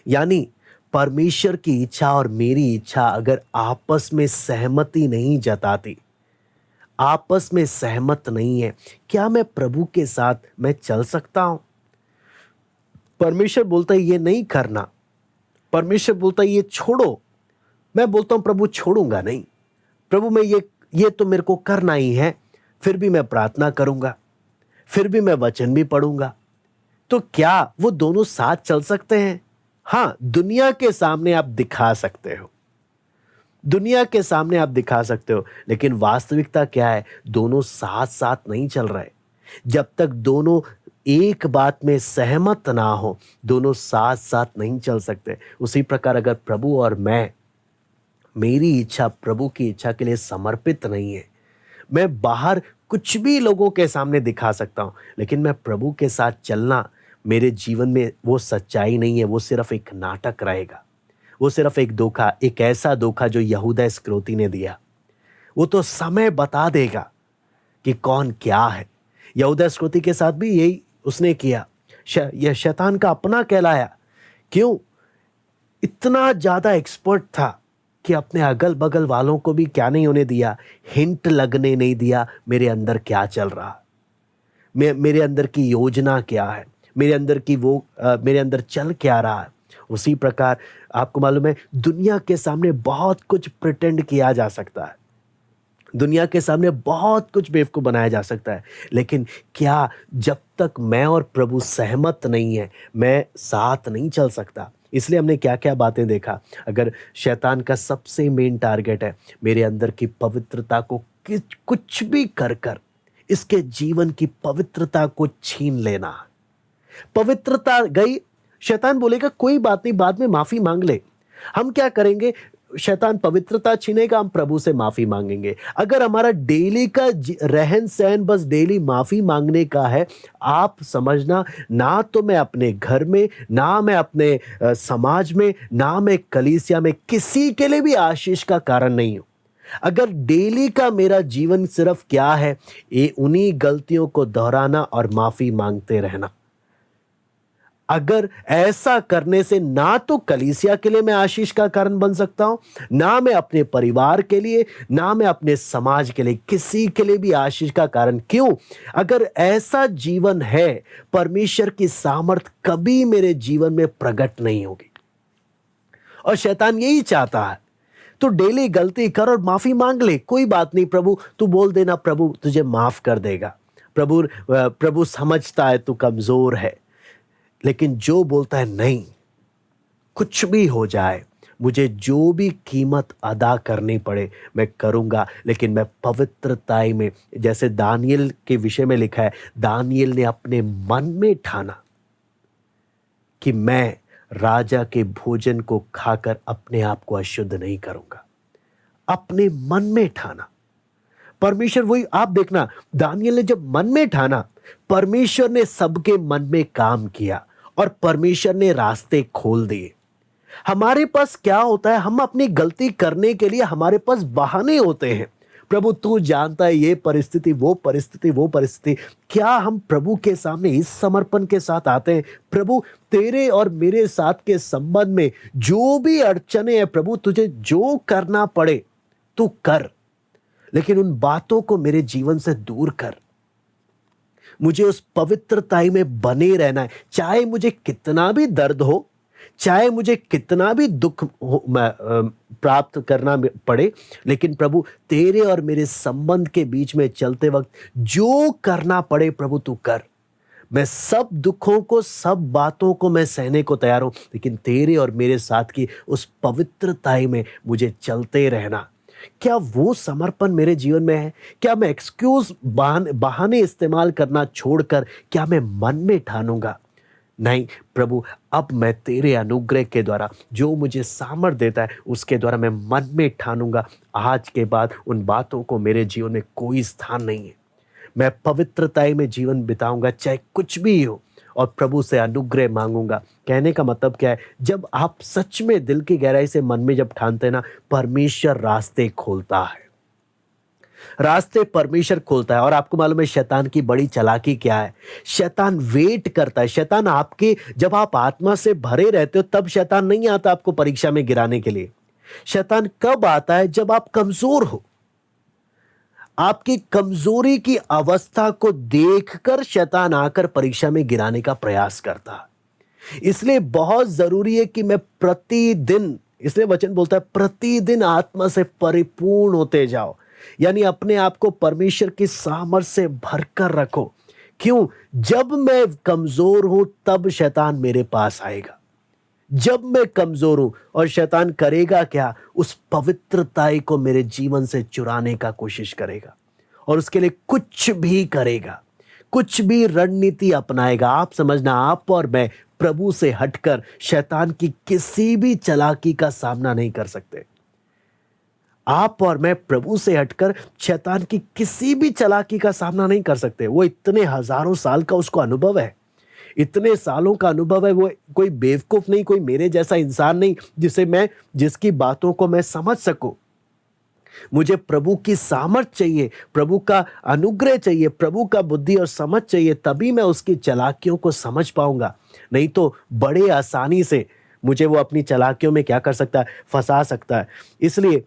यानी परमेश्वर की इच्छा और मेरी इच्छा अगर आपस में सहमति नहीं जताती, आपस में सहमत नहीं है, क्या मैं प्रभु के साथ मैं चल सकता हूं? परमेश्वर बोलता है ये नहीं करना, परमेश्वर बोलता है ये छोड़ो, मैं बोलता हूं प्रभु छोड़ूंगा नहीं, प्रभु मैं ये तो मेरे को करना ही है, फिर भी मैं प्रार्थना करूंगा, फिर भी मैं वचन भी पढ़ूंगा। तो क्या वो दोनों साथ चल सकते हैं? हां, दुनिया के सामने आप दिखा सकते हो, दुनिया के सामने आप दिखा सकते हो, लेकिन वास्तविकता क्या है? दोनों साथ साथ नहीं चल रहे। जब तक दोनों एक बात में सहमत ना हो, दोनों साथ साथ नहीं चल सकते। उसी प्रकार अगर प्रभु और मैं, मेरी इच्छा प्रभु की इच्छा के लिए समर्पित नहीं है, मैं बाहर कुछ भी लोगों के सामने दिखा सकता हूं, लेकिन मैं प्रभु के साथ चलना, मेरे जीवन में वो सच्चाई नहीं है, वो सिर्फ एक नाटक रहेगा, वो सिर्फ एक धोखा, एक ऐसा धोखा जो यहूदा इस्करियोती ने दिया। वो तो समय बता देगा कि कौन क्या है। यहूदा इस्करियोती के साथ भी यही उसने किया। यह शैतान का अपना कहलाया। क्यों? इतना ज्यादा एक्सपर्ट था कि अपने अगल बगल वालों को भी क्या नहीं होने दिया, हिंट लगने नहीं दिया मेरे अंदर क्या चल रहा, मेरे अंदर की योजना क्या है, मेरे अंदर की मेरे अंदर चल क्या रहा है। उसी प्रकार आपको मालूम है, दुनिया के सामने बहुत कुछ प्रिटेंड किया जा सकता है, दुनिया के सामने बहुत कुछ बेवकूफ बनाया जा सकता है, लेकिन क्या जब तक मैं और प्रभु सहमत नहीं है, मैं साथ नहीं चल सकता। इसलिए हमने क्या क्या बातें देखा। अगर शैतान का सबसे मेन टारगेट है मेरे अंदर की पवित्रता को कुछ भी कर कर इसके जीवन की पवित्रता को छीन लेना। पवित्रता गई, शैतान बोलेगा कोई बात नहीं, बाद में माफी मांग ले। हम क्या करेंगे? शैतान पवित्रता छीनेगा, हम प्रभु से माफी मांगेंगे। अगर हमारा डेली का रहन सहन बस डेली माफी मांगने का है, आप समझना, ना तो मैं अपने घर में, ना मैं अपने समाज में, ना मैं कलीसिया में किसी के लिए भी आशीष का कारण नहीं हूं। अगर डेली का मेरा जीवन सिर्फ क्या है, ये उन्हीं गलतियों को दोहराना और माफी मांगते रहना, अगर ऐसा करने से ना तो कलीसिया के लिए मैं आशीष का कारण बन सकता हूं, ना मैं अपने परिवार के लिए, ना मैं अपने समाज के लिए, किसी के लिए भी आशीष का कारण। क्यों? अगर ऐसा जीवन है, परमेश्वर की सामर्थ कभी मेरे जीवन में प्रकट नहीं होगी। और शैतान यही चाहता है। तो डेली गलती कर और माफी मांग ले, कोई बात नहीं प्रभु, तू बोल देना, प्रभु तुझे माफ कर देगा। प्रभु समझता है तू कमजोर है। लेकिन जो बोलता है नहीं, कुछ भी हो जाए, मुझे जो भी कीमत अदा करनी पड़े मैं करूंगा, लेकिन मैं पवित्रताई में, जैसे दानियल के विषय में लिखा है, दानियल ने अपने मन में ठाना कि मैं राजा के भोजन को खाकर अपने आप को अशुद्ध नहीं करूंगा। अपने मन में ठाना। परमेश्वर वही, आप देखना, दानियल ने जब मन में ठाना, परमेश्वर ने सबके मन में काम किया और परमेश्वर ने रास्ते खोल दिए। हमारे पास क्या होता है? हम अपनी गलती करने के लिए हमारे पास बहाने होते हैं। प्रभु तू जानता है ये परिस्थिति, वो परिस्थिति, वो परिस्थिति। क्या हम प्रभु के सामने इस समर्पण के साथ आते हैं? प्रभु तेरे और मेरे साथ के संबंध में जो भी अड़चने हैं, प्रभु तुझे जो करना पड़े तू कर, लेकिन उन बातों को मेरे जीवन से दूर कर। मुझे उस पवित्रताई में बने रहना है, चाहे मुझे कितना भी दर्द हो, चाहे मुझे कितना भी दुख प्राप्त करना पड़े, लेकिन प्रभु तेरे और मेरे संबंध के बीच में चलते वक्त जो करना पड़े प्रभु तू कर। मैं सब दुखों को, सब बातों को मैं सहने को तैयार हूं, लेकिन तेरे और मेरे साथ की उस पवित्रताई में मुझे चलते रहना। क्या वो समर्पण मेरे जीवन में है? क्या मैं एक्सक्यूज, बहाने इस्तेमाल करना छोड़कर क्या मैं मन में ठानूंगा, नहीं प्रभु अब मैं तेरे अनुग्रह के द्वारा जो मुझे सामर्थ देता है उसके द्वारा मैं मन में ठानूंगा, आज के बाद उन बातों को मेरे जीवन में कोई स्थान नहीं है। मैं पवित्रताई में जीवन बिताऊंगा, चाहे कुछ भी हो, और प्रभु से अनुग्रह मांगूंगा। कहने का मतलब क्या है? जब आप सच में दिल की गहराई से मन में जब ठानते हैं ना, परमेश्वर रास्ते खोलता है, रास्ते परमेश्वर खोलता है। और आपको मालूम है शैतान की बड़ी चालाकी क्या है? शैतान वेट करता है। शैतान आपके, जब आप आत्मा से भरे रहते हो तब शैतान नहीं आता आपको परीक्षा में गिराने के लिए। शैतान कब आता है? जब आप कमजोर हो। आपकी कमजोरी की अवस्था को देखकर शैतान आकर परीक्षा में गिराने का प्रयास करता है। इसलिए बहुत जरूरी है कि मैं प्रतिदिन, इसलिए वचन बोलता है प्रतिदिन आत्मा से परिपूर्ण होते जाओ, यानी अपने आप को परमेश्वर की सामर्थ्य से भरकर रखो। क्यों? जब मैं कमजोर हूं तब शैतान मेरे पास आएगा। जब मैं कमजोर हूं, और शैतान करेगा क्या? उस पवित्रताई को मेरे जीवन से चुराने का कोशिश करेगा, और उसके लिए कुछ भी करेगा, कुछ भी रणनीति अपनाएगा। आप समझना, आप और मैं प्रभु से हटकर शैतान की किसी भी चालाकी का सामना नहीं कर सकते। आप और मैं प्रभु से हटकर शैतान की किसी भी चालाकी का सामना नहीं कर सकते। वो इतने हजारों साल का उसको अनुभव है, इतने सालों का अनुभव है। वो कोई बेवकूफ नहीं, कोई मेरे जैसा इंसान नहीं जिसकी बातों को मैं समझ सकूं। मुझे प्रभु की सामर्थ चाहिए, प्रभु का अनुग्रह चाहिए, प्रभु का बुद्धि और समझ चाहिए, तभी मैं उसकी चालाकियों को समझ पाऊंगा। नहीं तो बड़े आसानी से मुझे वो अपनी चालाकियों में क्या कर सकता है? फंसा सकता है। इसलिए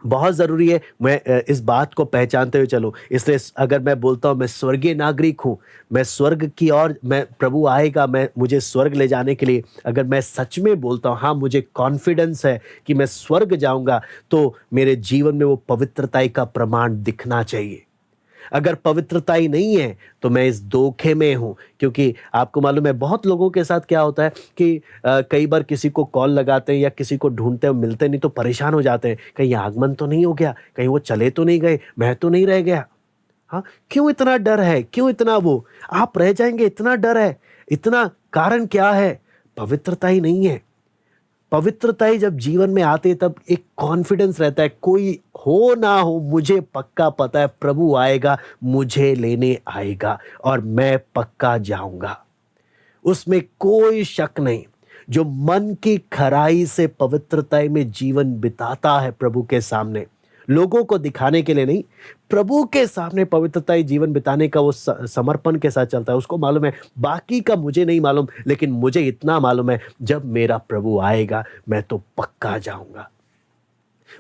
बहुत जरूरी है मैं इस बात को पहचानते हुए चलो। इसलिए अगर मैं बोलता हूं मैं स्वर्गीय नागरिक हूं, मैं स्वर्ग की ओर, मैं प्रभु आएगा, मुझे स्वर्ग ले जाने के लिए, अगर मैं सच में बोलता हूं, हाँ मुझे कॉन्फिडेंस है कि मैं स्वर्ग जाऊंगा, तो मेरे जीवन में वो पवित्रताई का प्रमाण दिखना चाहिए। अगर पवित्रता ही नहीं है तो मैं इस धोखे में हूं। क्योंकि आपको मालूम है बहुत लोगों के साथ क्या होता है कि कई बार किसी को कॉल लगाते हैं या किसी को ढूंढते हैं, मिलते नहीं तो परेशान हो जाते हैं, कहीं आगमन तो नहीं हो गया, कहीं वो चले तो नहीं गए, मैं तो नहीं रह गया। हाँ, क्यों इतना डर है? क्यों इतना वो आप रह जाएंगे, इतना डर है? इतना कारण क्या है? पवित्रता ही नहीं है। पवित्रता ही जब जीवन में आते है तब एक कॉन्फिडेंस रहता है, कोई हो ना हो मुझे पक्का पता है प्रभु आएगा, मुझे लेने आएगा और मैं पक्का जाऊंगा। उसमें कोई शक नहीं। जो मन की खराई से पवित्रता में जीवन बिताता है प्रभु के सामने, लोगों को दिखाने के लिए नहीं, प्रभु के सामने पवित्रता जीवन बिताने का वो समर्पण के साथ चलता है। उसको मालूम है बाकी का मुझे नहीं मालूम, लेकिन मुझे इतना मालूम है जब मेरा प्रभु आएगा मैं तो पक्का जाऊंगा।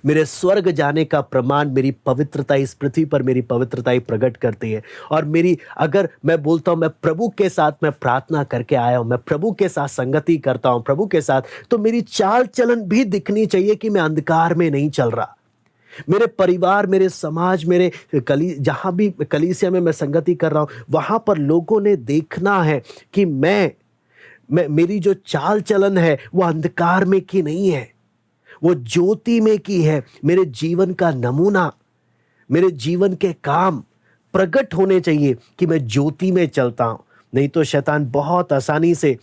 मेरे स्वर्ग जाने का प्रमाण मेरी पवित्रता, इस पृथ्वी पर मेरी पवित्रता प्रकट करती है। और मेरी, अगर मैं बोलता हूं मैं प्रभु के साथ मैं प्रार्थना करके आया हूं, मैं प्रभु के साथ संगति करता हूं प्रभु के साथ, तो मेरी चाल चलन भी दिखनी चाहिए कि मैं अंधकार में नहीं चल रहा। मेरे परिवार, मेरे समाज, मेरे जहां भी कलीसिया में मैं संगति कर रहा हूं, वहां पर लोगों ने देखना है कि मैं मेरी जो चाल चलन है वो अंधकार में की नहीं है, वो ज्योति में की है। मेरे जीवन का नमूना, मेरे जीवन के काम प्रकट होने चाहिए कि मैं ज्योति में चलता हूं। नहीं तो शैतान बहुत आसानी से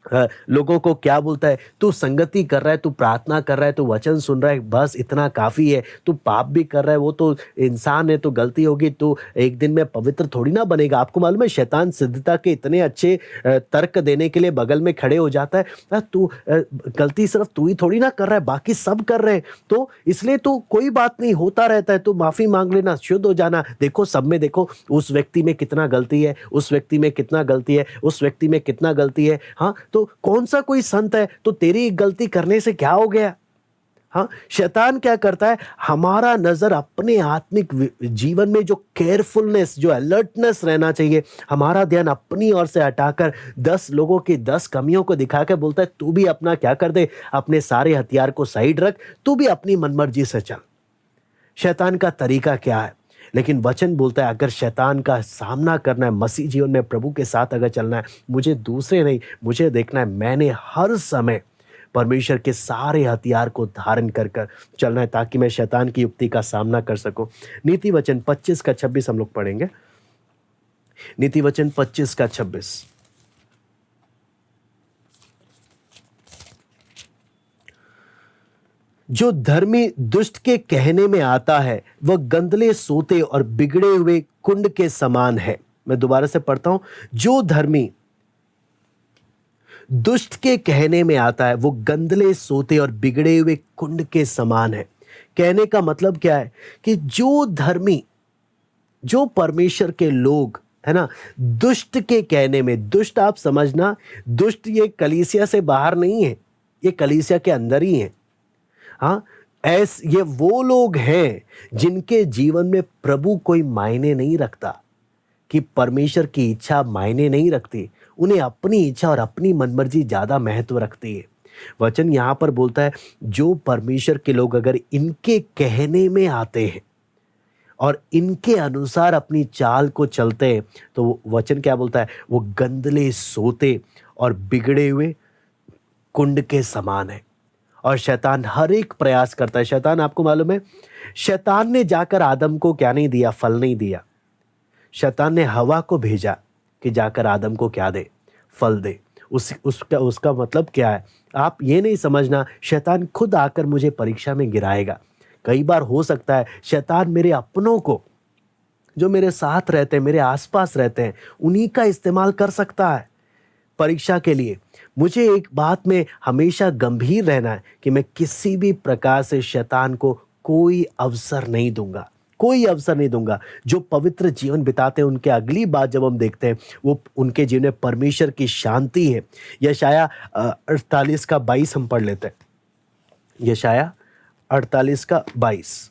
लोगों को क्या बोलता है, तू संगति कर रहा है, तू प्रार्थना कर रहा है, तू वचन सुन रहा है, बस इतना काफी है। तू पाप भी कर रहा है, वो तो इंसान है, तो गलती होगी, तू एक दिन में पवित्र थोड़ी ना बनेगा। आपको मालूम है शैतान सिद्धता के इतने अच्छे तर्क देने के लिए बगल में खड़े हो जाता है, तू गलती सिर्फ तू ही थोड़ी ना कर रहा है, बाकी सब कर रहे हैं, तो इसलिए तू कोई बात नहीं, होता रहता है, तू माफी मांग लेना, शुद्ध हो जाना। देखो सब में देखो उस व्यक्ति में कितना गलती है, उस व्यक्ति में कितना गलती है, उस व्यक्ति में कितना गलती है। हाँ, तो कौन सा कोई संत है तो तेरी एक गलती करने से क्या हो गया? हाँ, शैतान क्या करता है, हमारा नजर अपने आत्मिक जीवन में जो केयरफुलनेस, जो अलर्टनेस रहना चाहिए, हमारा ध्यान अपनी ओर से हटाकर 10 लोगों की 10 कमियों को दिखा के बोलता है तू भी अपना क्या कर दे, अपने सारे हथियार को साइड रख, तू भी अपनी मनमर्जी से चल। शैतान का तरीका क्या है? लेकिन वचन बोलता है अगर शैतान का सामना करना है, मसीह जीवन में प्रभु के साथ अगर चलना है, मुझे दूसरे नहीं, मुझे देखना है मैंने हर समय परमेश्वर के सारे हथियार को धारण कर कर चलना है, ताकि मैं शैतान की युक्ति का सामना कर सकूं। नीति वचन 25 का 26 हम लोग पढ़ेंगे। नीति वचन 25 का 26। जो धर्मी दुष्ट के कहने में आता है वह गंदले सोते और बिगड़े हुए कुंड के समान है। मैं दोबारा से पढ़ता हूं, जो धर्मी दुष्ट के कहने में आता है वो गंदले सोते और बिगड़े हुए कुंड के समान है। कहने का मतलब क्या है कि जो धर्मी, जो परमेश्वर के लोग है ना, दुष्ट के कहने में, दुष्ट आप समझना, दुष्ट ये कलीसिया से बाहर नहीं है, ये कलीसिया के अंदर ही है। हाँ, ये वो लोग हैं जिनके जीवन में प्रभु कोई मायने नहीं रखता, कि परमेश्वर की इच्छा मायने नहीं रखती, उन्हें अपनी इच्छा और अपनी मनमर्जी ज्यादा महत्व रखती है। वचन यहां पर बोलता है जो परमेश्वर के लोग अगर इनके कहने में आते हैं और इनके अनुसार अपनी चाल को चलते हैं, तो वचन क्या बोलता है, वो गंदले सोते और बिगड़े हुए कुंड के समान है। और शैतान हर एक प्रयास करता है। शैतान, आपको मालूम है, शैतान ने जाकर आदम को क्या नहीं दिया, फल नहीं दिया। शैतान ने हवा को भेजा कि जाकर आदम को क्या दे, फल दे। उसका मतलब क्या है, आप ये नहीं समझना शैतान खुद आकर मुझे परीक्षा में गिराएगा। कई बार हो सकता है शैतान मेरे अपनों को, जो मेरे साथ रहते हैं, मेरे आसपास रहते हैं, उन्हीं का इस्तेमाल कर सकता है परीक्षा के लिए। मुझे एक बात में हमेशा गंभीर रहना है कि मैं किसी भी प्रकार से शैतान को कोई अवसर नहीं दूंगा, कोई अवसर नहीं दूंगा। जो पवित्र जीवन बिताते हैं उनके अगली बात जब हम देखते हैं, वो उनके जीवन में परमेश्वर की शांति है। यशाया 48 का 22 हम पढ़ लेते हैं। यशाया 48 का 22।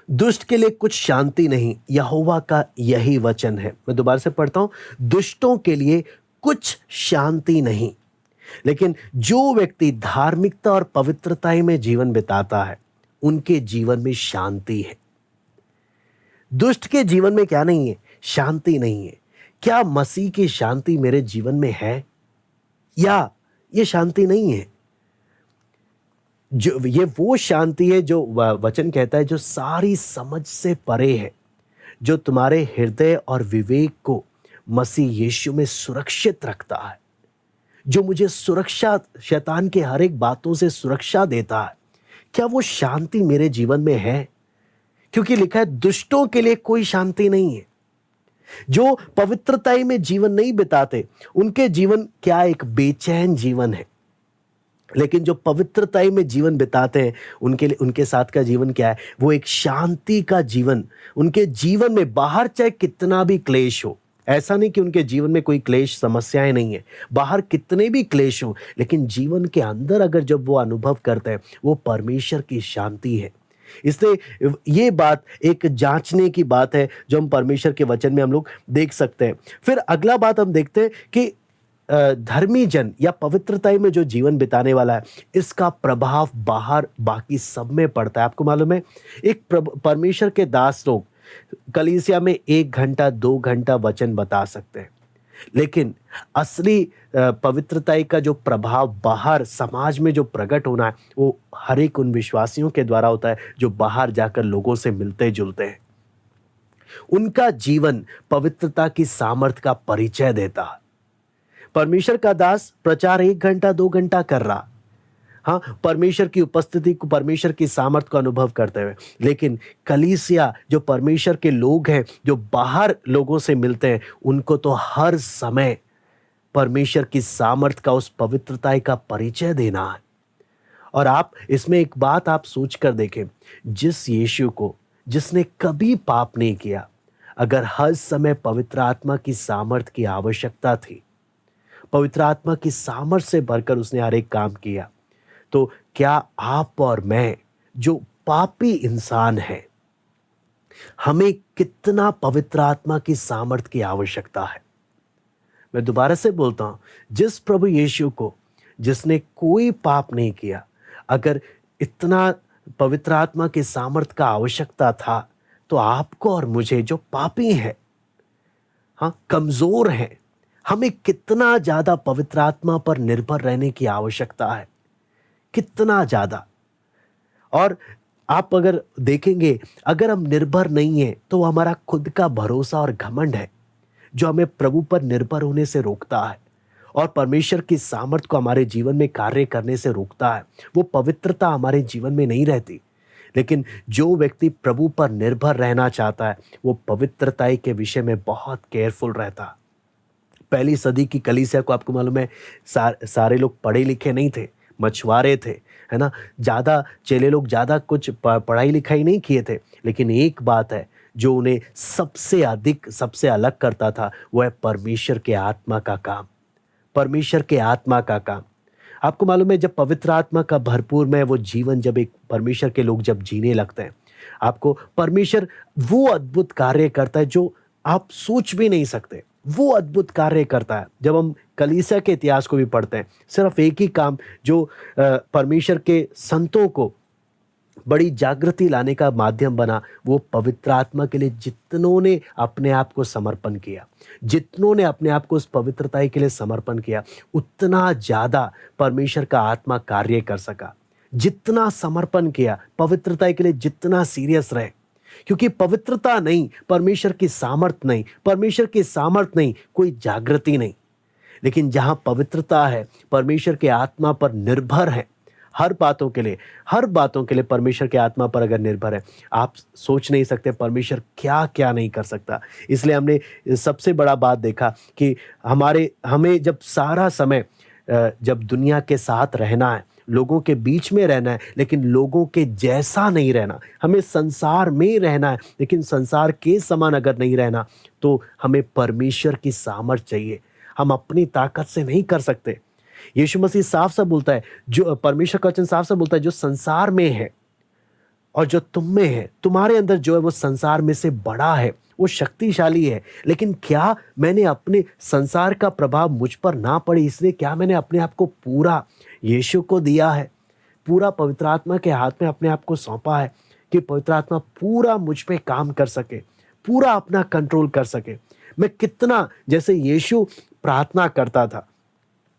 दुष्ट के लिए कुछ शांति नहीं, यहोवा का यही वचन है। मैं दोबारा से पढ़ता हूं, दुष्टों के लिए कुछ शांति नहीं, लेकिन जो व्यक्ति धार्मिकता और पवित्रता में जीवन बिताता है उनके जीवन में शांति है। दुष्ट के जीवन में क्या नहीं है, शांति नहीं है। क्या मसीह की शांति मेरे जीवन में है, या ये शांति नहीं है? जो ये वो शांति है जो वचन कहता है जो सारी समझ से परे है, जो तुम्हारे हृदय और विवेक को मसीह यीशु में सुरक्षित रखता है, जो मुझे सुरक्षा, शैतान के हर एक बातों से सुरक्षा देता है। क्या वो शांति मेरे जीवन में है? क्योंकि लिखा है दुष्टों के लिए कोई शांति नहीं है। जो पवित्रता में जीवन नहीं बिताते उनके जीवन क्या एक बेचैन जीवन है, लेकिन जो पवित्रता में जीवन बिताते हैं उनके लिए, उनके साथ का जीवन क्या है, वो एक शांति का जीवन। उनके जीवन में बाहर चाहे कितना भी क्लेश हो, ऐसा नहीं कि उनके जीवन में कोई क्लेश समस्याएं नहीं है, बाहर कितने भी क्लेश हो, लेकिन जीवन के अंदर अगर जब वो अनुभव करते हैं वो परमेश्वर की शांति है। इसलिए ये बात एक जांचने की बात है जो हम परमेश्वर के वचन में हम लोग देख सकते हैं। फिर अगला बात हम देखते हैं कि धर्मी जन या पवित्रता में जो जीवन बिताने वाला है, इसका प्रभाव बाहर बाकी सब में पड़ता है। आपको मालूम है, एक परमेश्वर के दास लोग कलीसिया में 1 घंटा 2 घंटा वचन बता सकते हैं, लेकिन असली पवित्रता का जो प्रभाव बाहर समाज में जो प्रकट होना है वो हर एक उन विश्वासियों के द्वारा होता है जो बाहर जाकर लोगों से मिलते जुलते हैं। उनका जीवन पवित्रता की सामर्थ का परिचय देता है। परमेश्वर का दास प्रचार 1 घंटा 2 घंटा कर रहा, हाँ, परमेश्वर की उपस्थिति को, परमेश्वर की सामर्थ को अनुभव करते हुए, लेकिन कलीसिया जो परमेश्वर के लोग हैं जो बाहर लोगों से मिलते हैं, उनको तो हर समय परमेश्वर की सामर्थ का, उस पवित्रता का परिचय देना है। और आप इसमें एक बात आप सोच कर देखें, जिस यीशु को, जिसने कभी पाप नहीं किया, अगर हर समय पवित्र आत्मा की सामर्थ की आवश्यकता थी, पवित्र आत्मा की सामर्थ से भरकर उसने हर एक काम किया, तो क्या आप और मैं जो पापी इंसान हैं, हमें कितना पवित्र आत्मा की सामर्थ की आवश्यकता है? मैं दोबारा से बोलता हूं, जिस प्रभु यीशु को, जिसने कोई पाप नहीं किया, अगर इतना पवित्र आत्मा की सामर्थ का आवश्यकता था, तो आपको और मुझे जो पापी हैं, हाँ, कमजोर हैं, हमें कितना ज्यादा पवित्र आत्मा पर निर्भर रहने की आवश्यकता है, कितना ज्यादा। और आप अगर देखेंगे, अगर हम निर्भर नहीं है तो हमारा खुद का भरोसा और घमंड है जो हमें प्रभु पर निर्भर होने से रोकता है और परमेश्वर की सामर्थ को हमारे जीवन में कार्य करने से रोकता है। वो पवित्रता हमारे जीवन में नहीं रहती। लेकिन जो व्यक्ति प्रभु पर निर्भर रहना चाहता है वो पवित्रता के विषय में बहुत केयरफुल रहता है। पहली सदी की कलीसिया को आपको मालूम है, सारे लोग पढ़े लिखे नहीं थे, मछुआरे थे, है ना। ज़्यादा चेले लोग ज़्यादा कुछ पढ़ाई लिखाई नहीं किए थे, लेकिन एक बात है जो उन्हें सबसे अधिक सबसे अलग करता था, वो है परमेश्वर के आत्मा का काम। परमेश्वर के आत्मा का काम। आपको मालूम है, जब पवित्र आत्मा का भरपूर में वो जीवन, जब एक परमेश्वर के लोग जब जीने लगते हैं, आपको परमेश्वर वो अद्भुत कार्य करता है जो आप सोच भी नहीं सकते। वो अद्भुत कार्य करता है। जब हम कलीसिया के इतिहास को भी पढ़ते हैं, सिर्फ एक ही काम जो परमेश्वर के संतों को बड़ी जागृति लाने का माध्यम बना, वो पवित्र आत्मा के लिए जितनों ने अपने आप को समर्पण किया, जितनों ने अपने आप को उस पवित्रता के लिए समर्पण किया, उतना ज़्यादा परमेश्वर का आत्मा कार्य कर सका। जितना समर्पण किया, पवित्रता के लिए जितना सीरियस रहे, क्योंकि पवित्रता नहीं, परमेश्वर की सामर्थ नहीं, परमेश्वर की सामर्थ नहीं, कोई जागृति नहीं। लेकिन जहाँ पवित्रता है, परमेश्वर के आत्मा पर निर्भर है, हर बातों के लिए परमेश्वर के आत्मा पर अगर निर्भर है, आप सोच नहीं सकते परमेश्वर क्या क्या नहीं कर सकता। इसलिए हमने सबसे बड़ा बात देखा कि हमें जब सारा समय जब दुनिया के साथ रहना है, लोगों के बीच में रहना है, लेकिन लोगों के जैसा नहीं रहना, हमें संसार में रहना है, लेकिन संसार के समान अगर नहीं रहना, तो हमें परमेश्वर की सामर्थ चाहिए। हम अपनी ताकत से नहीं कर सकते। यीशु मसीह साफ साफ बोलता है, जो परमेश्वर का वचन साफ साफ बोलता है, जो संसार में है और जो तुम में है, तुम्हारे अंदर जो है वो संसार में से बड़ा है, वो शक्तिशाली है। लेकिन क्या मैंने अपने संसार का प्रभाव मुझ पर ना पड़े, इसलिए क्या मैंने अपने आप को पूरा यीशु को दिया है, पूरा पवित्र आत्मा के हाथ में अपने आप को सौंपा है कि पवित्र आत्मा पूरा मुझ पे काम कर सके, पूरा अपना कंट्रोल कर सके। मैं कितना, जैसे यीशु प्रार्थना करता था,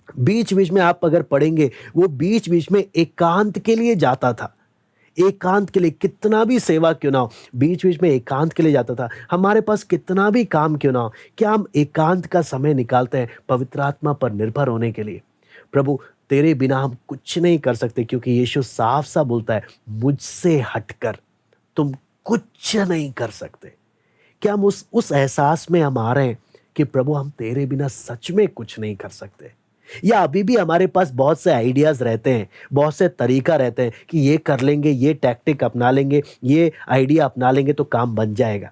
बीच बीच में आप अगर पढ़ेंगे, वो बीच बीच में एकांत के लिए जाता था। एकांत के लिए, कितना भी सेवा क्यों ना हो, बीच बीच में एकांत के लिए जाता था। हमारे पास कितना भी काम क्यों ना हो, क्या हम एकांत का समय निकालते हैं पवित्र आत्मा पर निर्भर होने के लिए? प्रभु, तेरे बिना हम कुछ नहीं कर सकते, क्योंकि यीशु साफ साफ बोलता है, मुझसे हटकर तुम कुछ नहीं कर सकते। क्या हम उस एहसास में हम आ रहे हैं कि प्रभु, हम तेरे बिना सच में कुछ नहीं कर सकते? या अभी भी हमारे पास बहुत से आइडियाज रहते हैं, बहुत से तरीका रहते हैं कि ये कर लेंगे, ये टैक्टिक अपना लेंगे, ये आइडिया अपना लेंगे तो काम बन जाएगा।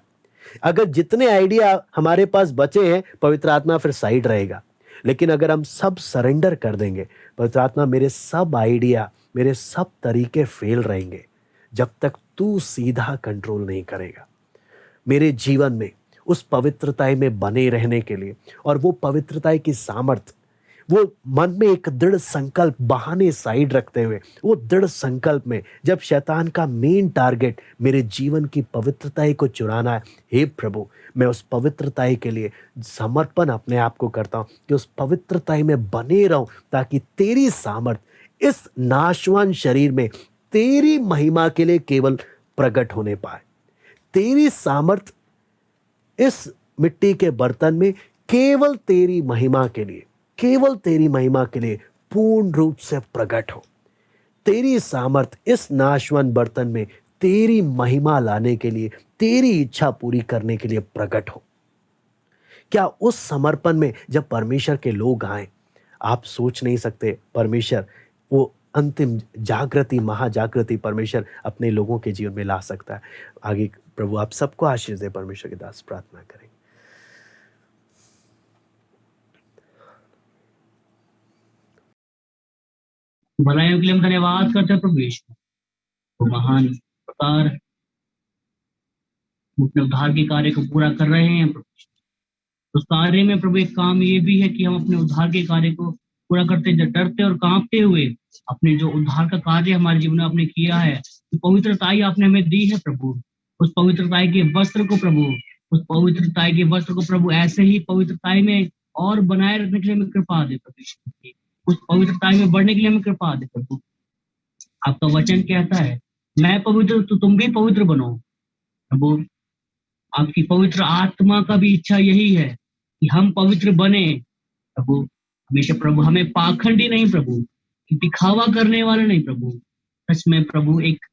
अगर जितने आइडिया हमारे पास बचे हैं, पवित्र आत्मा फिर साइड रहेगा। लेकिन अगर हम सब सरेंडर कर देंगे, पवित्र आत्मा, मेरे सब आइडिया, मेरे सब तरीके फेल रहेंगे जब तक तू सीधा कंट्रोल नहीं करेगा मेरे जीवन में। उस पवित्रता में बने रहने के लिए, और वो पवित्रता की सामर्थ, वो मन में एक दृढ़ संकल्प, बहाने साइड रखते हुए, वो दृढ़ संकल्प में, जब शैतान का मेन टारगेट मेरे जीवन की पवित्रता को चुराना है, हे प्रभु, मैं उस पवित्रता के लिए समर्पण अपने आप को करता हूँ कि उस पवित्रता में बने रहूं, ताकि तेरी सामर्थ इस नाशवान शरीर में तेरी महिमा के लिए केवल प्रकट होने पाए। तेरी सामर्थ इस मिट्टी के बर्तन में केवल तेरी महिमा के लिए, केवल तेरी महिमा के लिए पूर्ण रूप से प्रकट हो। तेरी सामर्थ इस नाशवान बर्तन में तेरी महिमा लाने के लिए, तेरी इच्छा पूरी करने के लिए प्रकट हो। क्या उस समर्पण में जब परमेश्वर के लोग आए, आप सोच नहीं सकते, परमेश्वर वो अंतिम जागृति, महाजागृति परमेश्वर अपने लोगों के जीवन में ला सकता है। आगे प्रभु आप सबको आशीष दे। परमेश्वर के दास प्रार्थना करें। भलाइयों के लिए हम धन्यवाद करते हैं प्रभु यीशु, तो महान प्रकार अपने उद्धार के कार्य को पूरा कर रहे हैं प्रभु। उस कार्य में प्रभु एक काम ये भी है कि हम अपने उद्धार के कार्य को पूरा करते डरते और कांपते हुए अपने जो उद्धार का कार्य हमारे जीवन में आपने किया है, तो पवित्रताई आपने हमें दी है प्रभु, उस पवित्रताई के वस्त्र को प्रभु, उस पवित्रताई के वस्त्र को प्रभु ऐसे ही पवित्रताई में और बनाए रखने के लिए हमें कृपा दे प्रभु। उस पवित्रताई में बढ़ने के लिए हमें कृपा दे प्रभु। आपका वचन कहता है मैं पवित्र तो तुम भी पवित्र बनो। प्रभु आपकी पवित्र आत्मा का भी इच्छा यही है कि हम पवित्र बने। प्रभु हमेशा प्रभु हमें पाखंडी नहीं प्रभु, कि दिखावा करने वाले नहीं प्रभु, सच में प्रभु एक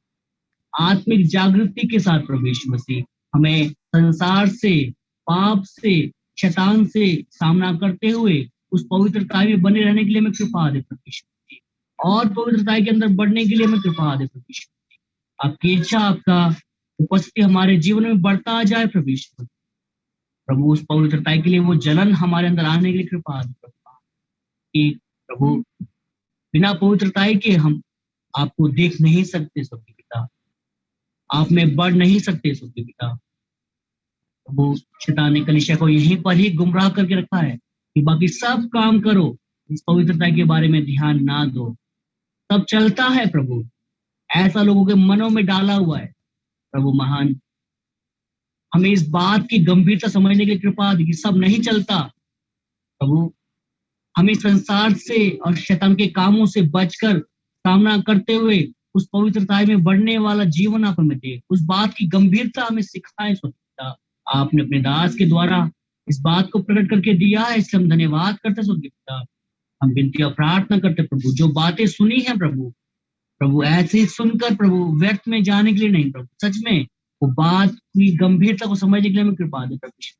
आत्मिक जागृति के साथ प्रभु यीशु मसीह हमें संसार से, पाप से, शैतान से सामना करते हुए उस पवित्रता में बने रहने के लिए हमें कृपा दे प्रभु यीशु मसीह, और पवित्रता के अंदर बढ़ने के लिए हमें कृपा दे प्रभु यीशु मसीह। आपकी इच्छा, आपका उपस्थिति हमारे जीवन में बढ़ता जाए प्रभु यीशु मसीह। प्रभु उस पवित्रता के लिए वो जलन हमारे अंदर आने के लिए कृपा दे प्रभु, कि प्रभु बिना पवित्रता के हम आपको देख नहीं सकते स्वर्गीय पिता, आप में बढ़ नहीं सकते स्वर्गीय पिता। प्रभु शैतान ने कलीसिया को यहीं पर ही गुमराह करके रखा है कि बाकी सब काम करो, इस पवित्रता के बारे में ध्यान ना दो। सब चलता है प्रभु, ऐसा लोगों के मनों में डाला हुआ है। प्रभु महान, हमें इस बात की गंभीरता समझने की कृपा दी कि सब नहीं चलता। प्रभु हमें संसार से और शैतान के कामों से बचकर सामना करते हुए उस पवित्रता में बढ़ने वाला जीवन आप हमें दे। उस बात की गंभीरता हमें सिखाए स्वर्गीय। आपने अपने दास के द्वारा इस बात को प्रकट करके दिया है, इसलिए हम धन्यवाद करते स्वर्गीय पिता। हम विनती और प्रार्थना करते प्रभु, जो बातें सुनी है प्रभु, प्रभु ऐसे ही सुनकर प्रभु व्यर्थ में जाने के लिए नहीं प्रभु, सच में वो बात की गंभीरता को समझने के लिए हमें कृपा दे प्रभु।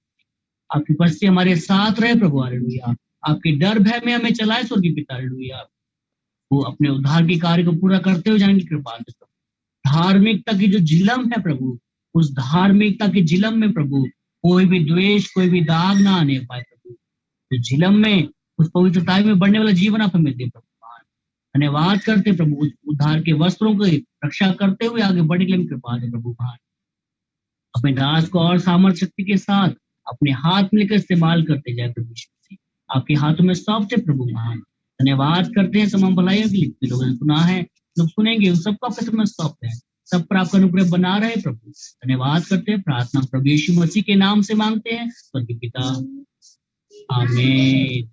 आपकी उपस्थिति हमारे साथ रहे प्रभु, हालेलुया। आपके डर भय में हमें चलाए स्वर्गीय पिता, हालेलुया। वो अपने उद्धार के कार्य को पूरा करते हुए जाने की कृपा दे प्रभु। धार्मिकता की जो झिलम है प्रभु, उस धार्मिकता के झिलम में प्रभु कोई भी द्वेष, कोई भी दाग ना आने पाए प्रभु। तो झिलम में उस पवित्रता में बढ़ने वाला जीवन आप हमें दे प्रभु। धन्यवाद करते प्रभु, उस उद्धार के वस्त्रों की रक्षा करते हुए आगे बढ़ने के लिए कृपा दे प्रभु। अपने दास को और सामर्थ शक्ति के साथ अपने हाथ में लेकर इस्तेमाल करते जाए प्रभु। आपके हाथों में सौंपते प्रभु महान। धन्यवाद करते हैं तमाम भलाइयों के लिए, लोगों ने सुना है, लोग सुनेंगे, उन सबको आपके समय सौंपते हैं। सब पर आपका अनुग्रह बना रहे प्रभु। धन्यवाद करते हैं, प्रार्थना प्रभु यीशु मसीह के नाम से मांगते हैं स्वर्गीय पिता, आमीन।